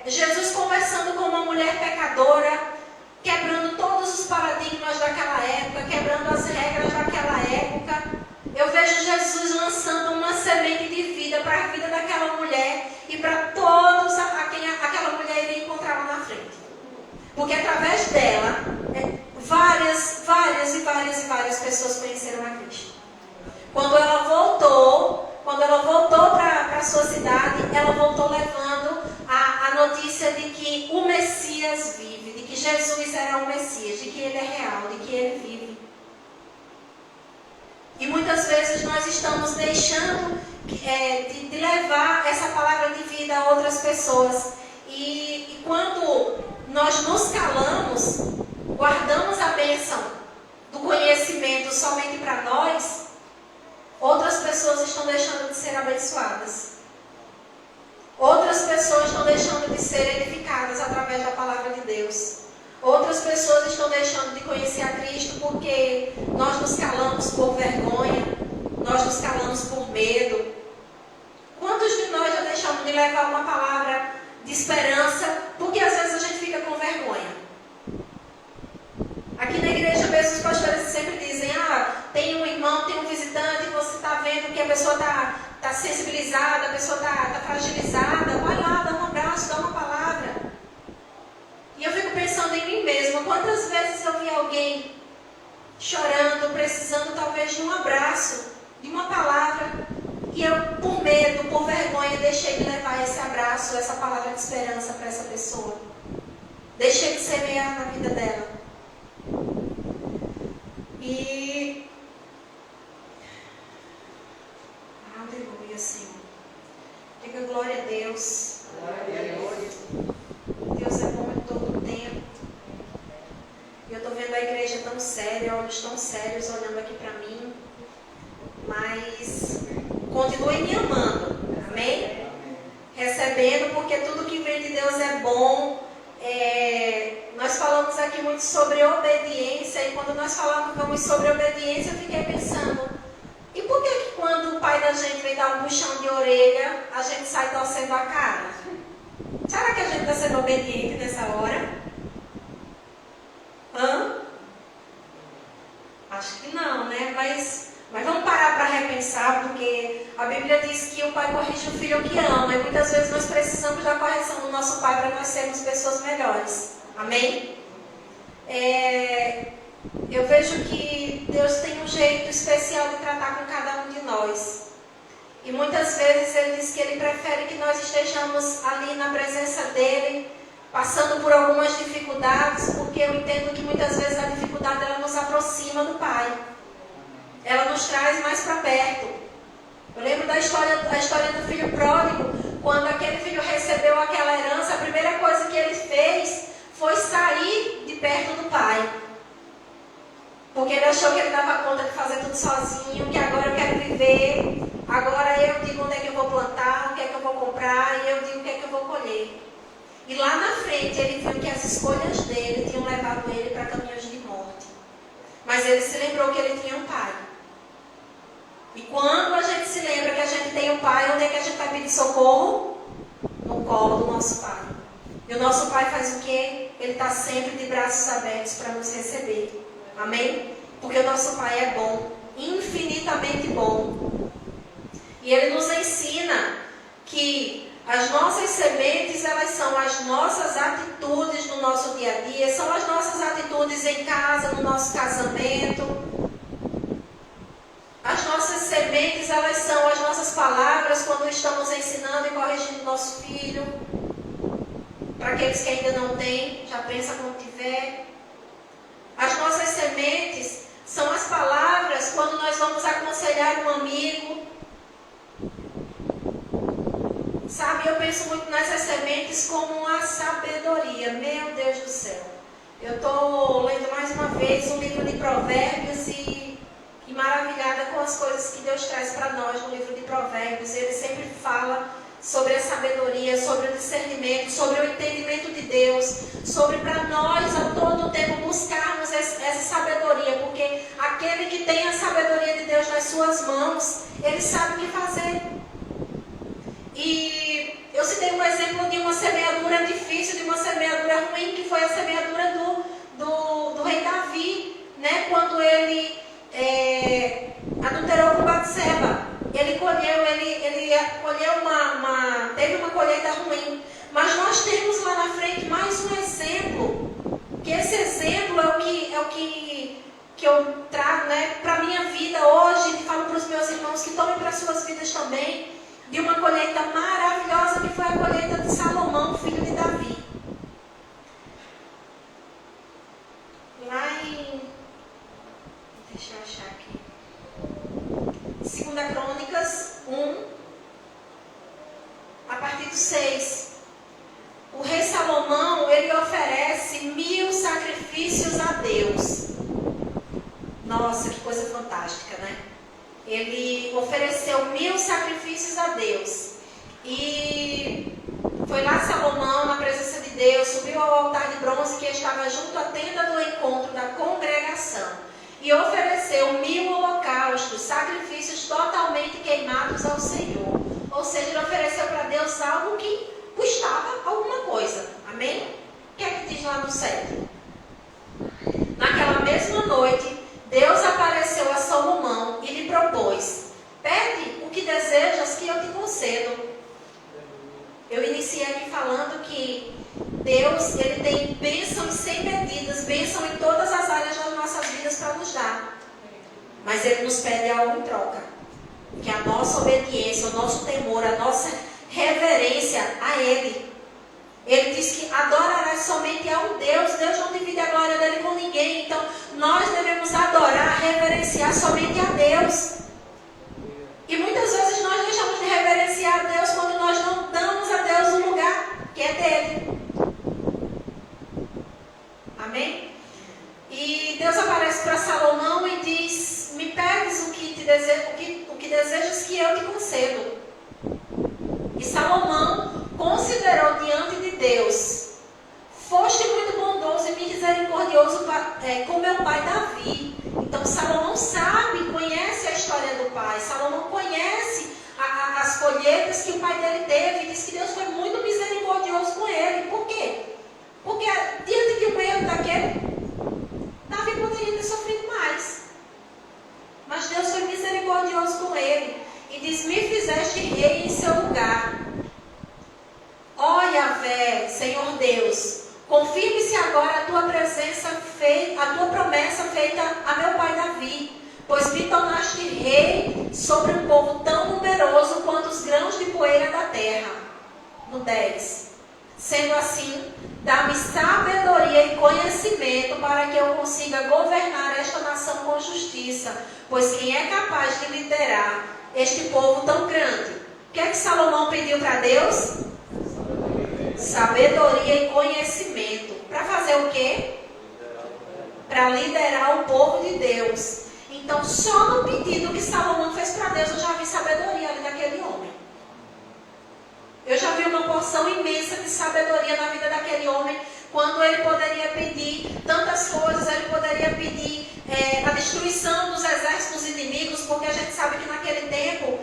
Jesus conversando com uma mulher pecadora, quebrando todos os paradigmas daquela época, quebrando as regras daquela época. Eu vejo Jesus lançando uma semente de vida para a vida daquela mulher e para todos a quem aquela mulher iria encontrar lá na frente. Porque através dela, várias pessoas conheceram a Cristo. Quando ela voltou para a sua cidade, ela voltou levando a notícia de que o Messias vive, de que Jesus era o Messias, de que ele é real, de que ele vive. E muitas vezes nós estamos deixando de levar essa palavra de vida a outras pessoas. E quando nós nos calamos, guardamos a bênção do conhecimento somente para nós, outras pessoas estão deixando de ser abençoadas. Outras pessoas estão deixando de ser edificadas através da palavra de Deus. Outras pessoas estão deixando de conhecer a Cristo porque nós nos calamos por vergonha, nós nos calamos por medo. Quantos de nós já deixamos de levar uma palavra de esperança porque às vezes a gente fica com vergonha? Aqui na igreja mesmo os pastores sempre dizem: tem um irmão, tem um visitante, você está vendo que a pessoa está sensibilizada, a pessoa está fragilizada, vai lá, dá um abraço, dá uma palavra. E eu fico pensando em mim mesma, quantas vezes eu vi alguém chorando, precisando talvez de um abraço, de uma palavra, e eu, por medo, por vergonha, deixei de levar esse abraço, essa palavra de esperança para essa pessoa. Deixei de semear na vida dela. E aleluia, Senhor. Diga glória a Deus. Deus é bom em todo o tempo. E eu estou vendo a igreja tão séria, olhos tão sérios olhando aqui para mim. Mas continue me amando. Amém? Recebendo, porque tudo que vem de Deus é bom. Nós falamos aqui muito sobre obediência. E quando nós falamos sobre obediência, eu fiquei pensando: e por que quando o pai da gente vem dar um puxão de orelha, a gente sai torcendo a cara? Será que a gente está sendo obediente nessa hora? Acho que não, né? Mas vamos parar para repensar, porque a Bíblia diz que o pai corrige o filho que ama. E muitas vezes nós precisamos da correção do nosso pai para nós sermos pessoas melhores. Amém? Eu vejo que Deus tem um jeito especial de tratar com cada um de nós. E muitas vezes Ele diz que Ele prefere que nós estejamos ali na presença dEle, passando por algumas dificuldades, porque eu entendo que muitas vezes a dificuldade ela nos aproxima do Pai. Ela nos traz mais para perto. Eu lembro da história do filho pródigo. Quando aquele filho recebeu aquela herança, a primeira coisa que ele fez foi sair de perto do pai. Porque ele achou que ele dava conta de fazer tudo sozinho, que agora eu quero viver, agora eu digo onde é que eu vou plantar, o que é que eu vou comprar, e eu digo o que é que eu vou colher. E lá na frente ele viu que as escolhas dele tinham levado ele para caminhos de morte. Mas ele se lembrou que ele tinha um pai. E quando a gente se lembra que a gente tem um pai, onde é que a gente vai pedir socorro? No colo do nosso pai. E o nosso pai faz o quê? Ele está sempre de braços abertos para nos receber. Amém? Porque o nosso pai é bom, infinitamente bom. E ele nos ensina que as nossas sementes, elas são as nossas atitudes no nosso dia a dia, são as nossas atitudes em casa, no nosso casamento. As nossas sementes, elas são as nossas palavras quando estamos ensinando e corrigindo nosso filho. Para aqueles que ainda não têm, já pensa quando tiver. As nossas sementes são as palavras quando nós vamos aconselhar um amigo. Sabe, eu penso muito nessas sementes como a sabedoria. Meu Deus do céu. Eu estou lendo mais uma vez um livro de Provérbios e maravilhada com as coisas que Deus traz para nós no livro de Provérbios. Ele sempre fala sobre a sabedoria, sobre o discernimento, sobre o entendimento de Deus, sobre para nós a todo tempo buscarmos essa sabedoria, porque aquele que tem a sabedoria de Deus nas suas mãos, ele sabe o que fazer. E eu citei um exemplo de uma semeadura difícil, de uma semeadura ruim, que foi a semeadura do rei Davi, né? Quando ele adulterou com Batseba. Ele colheu teve uma colheita ruim. Mas nós temos lá na frente mais um exemplo, que esse exemplo é o que eu trago, né, para a minha vida hoje, e falo para os meus irmãos que tomem para as suas vidas também, de uma colheita maravilhosa que foi a colheita de Salomão, filho de Davi. Lá em... deixa eu achar aqui. 2 Crônicas 1, a partir do 6. O rei Salomão, ele oferece 1000 sacrifícios a Deus. Nossa, que coisa fantástica, né? Ele ofereceu 1000 sacrifícios a Deus. E foi lá Salomão, na presença de Deus, subiu ao altar de bronze que estava junto à tenda do encontro da congregação. E ofereceu 1000 holocaustos, sacrifícios totalmente queimados ao Senhor. Ou seja, ele ofereceu para Deus algo que custava alguma coisa. Amém? O que é que diz lá no 7? Naquela mesma noite, Deus apareceu a Salomão e lhe propôs: pede o que desejas que eu te concedo. Eu iniciei aqui falando que Deus, ele tem bênçãos sem medidas, bênção em todas as áreas das nossas vidas para nos dar. Mas ele nos pede algo em troca. Que a nossa obediência, o nosso temor, a nossa reverência a ele. Ele diz que adorarás somente a um Deus. Deus não divide a glória dele com ninguém. Então, nós devemos adorar, reverenciar somente a Deus. E muitas vezes nós deixamos de reverenciar a Deus quando nós não damos a Deus o lugar que é dele. Amém? E Deus aparece para Salomão e diz: me pedes o que desejas que eu te concedo. E Salomão considerou diante de Deus: foste muito bondoso e misericordioso com meu pai Davi. Então Salomão sabe, conhece a história do pai. Salomão conhece as colheitas que o pai dele teve. E diz que Deus foi muito misericordioso com ele. Por quê? Porque diante de um erro daquele, Davi poderia ter sofrido mais. Mas Deus foi misericordioso com ele. E diz: me fizeste rei em seu lugar. Ó Yahvé, Senhor Deus, confirme-se agora a tua promessa feita a meu pai Davi, pois me tornaste rei sobre um povo tão numeroso quanto os grãos de poeira da terra. No 10. Sendo assim, dá-me sabedoria e conhecimento para que eu consiga governar esta nação com justiça, pois quem é capaz de liderar este povo tão grande? O que é que Salomão pediu para Deus? Sabedoria e conhecimento. Para fazer o quê? Para liderar o povo de Deus. Então, só no pedido que Salomão fez para Deus, eu já vi sabedoria ali naquele homem. Eu já vi uma porção imensa de sabedoria na vida daquele homem, quando ele poderia pedir tantas coisas. Ele poderia pedir a destruição dos exércitos inimigos, porque a gente sabe que naquele tempo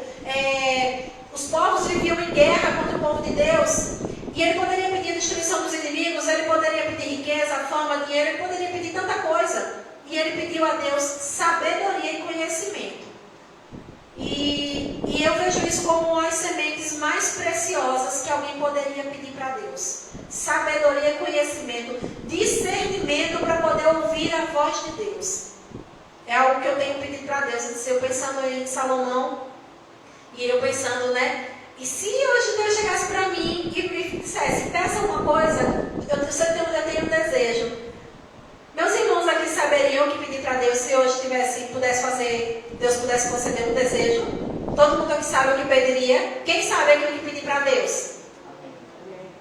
os povos viviam em guerra contra o povo de Deus. E ele poderia pedir a destruição dos inimigos, ele poderia pedir riqueza, fama, dinheiro, ele poderia pedir tanta coisa. E ele pediu a Deus sabedoria e conhecimento. E eu vejo isso como as sementes mais preciosas que alguém poderia pedir para Deus. Sabedoria e conhecimento, discernimento para poder ouvir a voz de Deus. É algo que eu tenho pedido para Deus. Eu pensando em Salomão, e eu pensando, né? E se hoje Deus chegasse para mim e me dissesse: peça uma coisa, eu tenho um desejo. Meus irmãos aqui saberiam o que pedir para Deus se hoje Deus pudesse conceder um desejo? Todo mundo aqui sabe o que pediria? Quem sabe aqui o que pedir para Deus?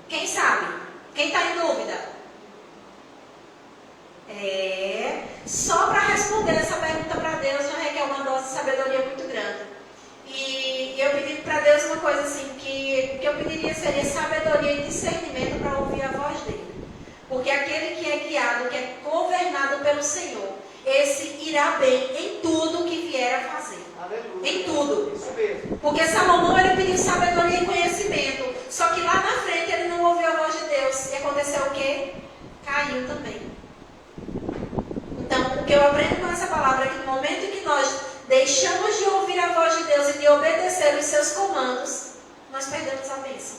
Quem sabe? Quem está em dúvida? Só para responder essa pergunta para Deus já requer uma dose de sabedoria muito grande. E eu pedi para Deus uma coisa assim, que eu pediria seria sabedoria e discernimento para ouvir a voz dele. Porque aquele que é guiado, que é governado pelo Senhor, esse irá bem em tudo que vier a fazer. Aleluia. Em tudo. Isso mesmo. Porque Salomão, ele pediu sabedoria e conhecimento. Só que lá na frente ele não ouviu a voz de Deus. E aconteceu o quê? Caiu também. Então, o que eu aprendo com essa palavra é que no momento em que nós deixamos de ouvir a voz de Deus e de obedecer os seus comandos, nós perdemos a bênção.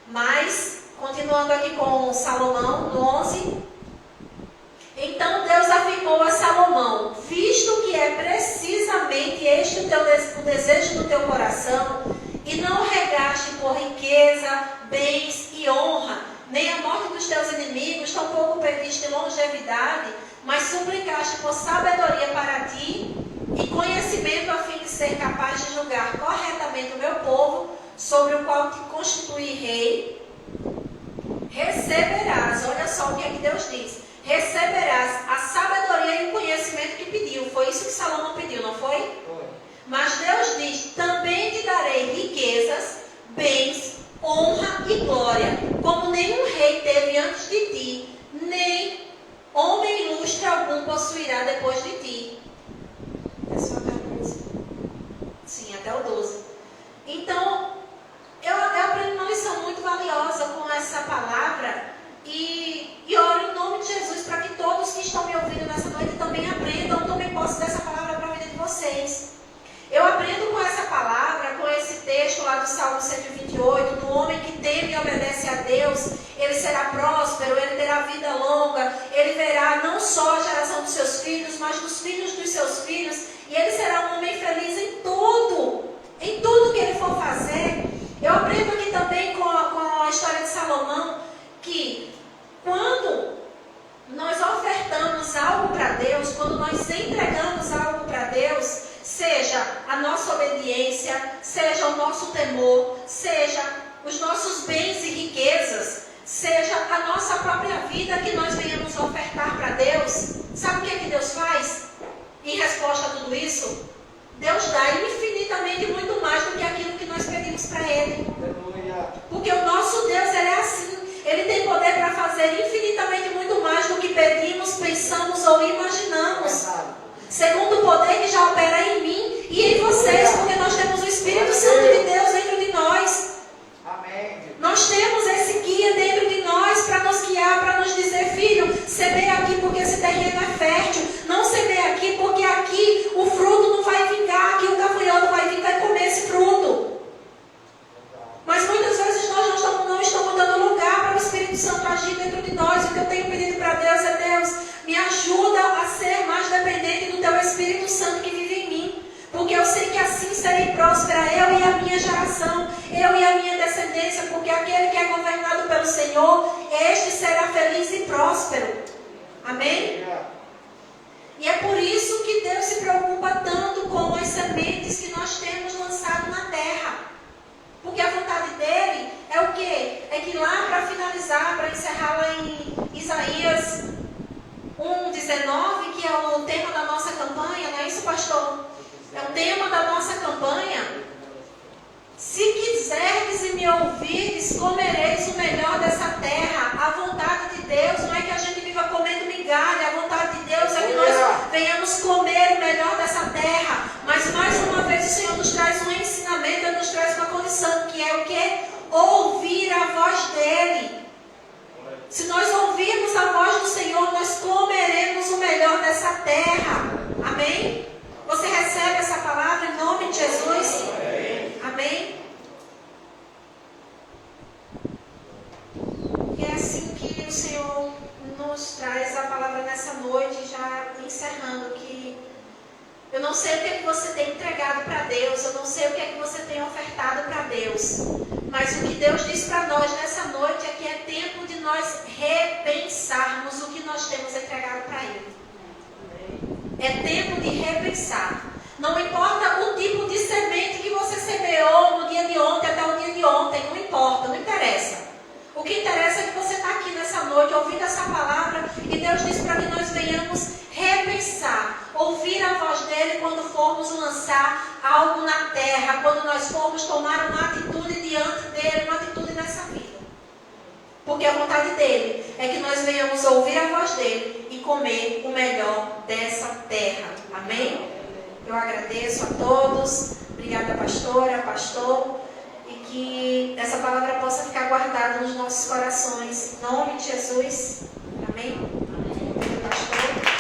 Mas, continuando aqui com Salomão, no 11. Então Deus afirmou a Salomão: visto que é precisamente este o desejo do teu coração, e não regaste por riqueza, bens e honra, nem a morte dos teus inimigos, tampouco pediste longevidade, mas suplicaste por sabedoria para ti e conhecimento a fim de ser capaz de julgar corretamente o meu povo, sobre o qual te constituí rei, receberás, olha só o que é que Deus diz, receberás a sabedoria e o conhecimento que pediu. Foi isso que Salomão pediu, não foi? Foi. Mas Deus diz: também te darei riquezas, bens, honra e glória, como nenhum rei teve antes de ti, nem homem ilustre algum possuirá depois de ti. É só até o 12. Sim, até o 12. Então, eu aprendi uma lição muito valiosa com essa palavra e oro em nome de Jesus para que todos que estão me ouvindo nessa noite também aprendam, tomem posse dessa palavra para a vida de vocês. Eu aprendo com essa palavra, com esse texto lá do Salmo 128, do homem que teme e obedece a Deus, ele será próspero, ele terá vida longa, ele verá não só a geração dos seus filhos, mas dos filhos dos seus filhos, e ele será um homem feliz em tudo que ele for fazer. Eu aprendo aqui também com a a história de Salomão, que quando nós ofertamos algo para Deus, quando nós entregamos algo para Deus, seja a nossa obediência, seja o nosso temor, seja os nossos bens e riquezas, seja a nossa própria vida que nós venhamos ofertar para Deus, sabe o que é que Deus faz? Em resposta a tudo isso, Deus dá infinitamente muito mais do que aquilo que nós pedimos para Ele. Aleluia. Porque o nosso Deus, Ele é assim. Ele tem poder para fazer infinitamente muito mais do que pedimos, pensamos ou imaginamos. Segundo o poder que já opera em mim e em vocês, porque nós temos o Espírito Santo de Deus dentro de nós. Amém. Nós temos esse guia dentro de nós para nos guiar, para nos dizer, filho, semeia aqui porque esse terreno é fértil. Não semeia aqui porque aqui o fruto não vai vingar, aqui o gafanhoto vai vir e vai comer esse fruto. Mas muitas vezes nós não estamos dando lugar para o Espírito Santo agir dentro de nós. O que eu tenho pedido para Deus é, Deus, me ajuda a ser mais dependente do Teu Espírito Santo que vive em mim. Porque eu sei que assim serei próspera, eu e a minha geração, eu e a minha descendência, porque aquele que é governado pelo Senhor, este será feliz e próspero. Amém? E é por isso que Deus se preocupa tanto com as sementes que nós temos lançado na terra. Porque a vontade dele é o quê? É que lá para finalizar, para encerrar lá em Isaías 1:19, que é o tema da nossa campanha, não é isso, pastor? É o tema da nossa campanha. Se quiserdes e me ouvirdes, comereis o melhor dessa terra. A vontade de Deus não é que a gente viva comendo migalha. A vontade de Deus é que nós venhamos comer o melhor dessa terra. Mas mais uma vez o Senhor nos traz um ensinamento, Ele nos traz uma condição, que é o quê? Ouvir a voz dEle. Se nós ouvirmos a voz do Senhor, nós comeremos o melhor dessa terra. Amém? Você recebe essa palavra em nome de Jesus? Amém? E é assim que o Senhor nos traz a palavra nessa noite, já encerrando, que eu não sei o que é que você tem entregado para Deus, eu não sei o que é que você tem ofertado para Deus, mas o que Deus diz para nós nessa noite é que é tempo de nós repensarmos o que nós temos entregado para Ele. É tempo de repensar. Não importa o tipo de semente que você semeou no dia de ontem até o dia de ontem, não importa, não interessa. O que interessa é que você está aqui nessa noite ouvindo essa palavra e Deus diz para que nós venhamos repensar, ouvir a voz dEle quando formos lançar algo na terra, quando nós formos tomar uma atitude diante dEle, uma atitude nessa vida. Porque a vontade dEle é que nós venhamos ouvir a voz dEle e comer o melhor dessa terra. Amém? Eu agradeço a todos. Obrigada, pastora, pastor. E que essa palavra possa ficar guardada nos nossos corações. Em nome de Jesus. Amém? Amém. Pastor.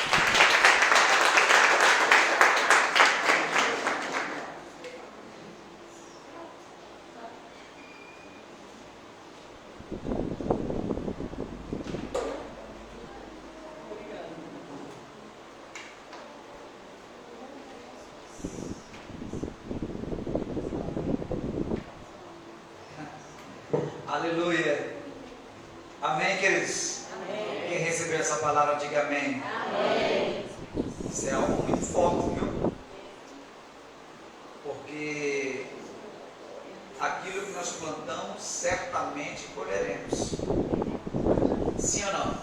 Aleluia. Amém, queridos? Amém. Quem recebeu essa palavra, diga amém. Amém. Isso é algo muito forte, viu? Porque aquilo que nós plantamos, certamente colheremos. Sim ou não?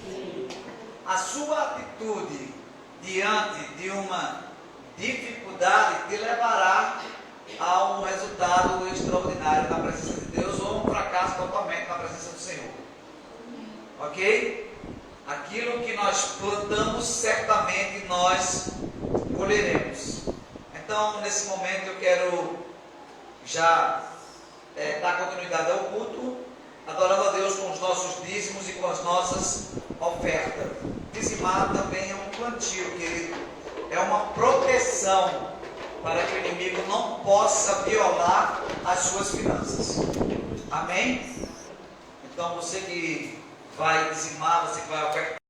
Sim. A sua atitude diante de uma dificuldade te levará a um resultado extraordinário na presença de Deus ou um fracasso totalmente na presença do Senhor. Ok? Aquilo que nós plantamos, certamente nós colheremos. Então, nesse momento, eu quero já dar continuidade ao culto, adorando a Deus com os nossos dízimos e com as nossas ofertas. Dizimar também é um plantio, querido. É uma proteção para que o inimigo não possa violar as suas finanças. Amém? Então você que vai dizimar, você que vai ofertar,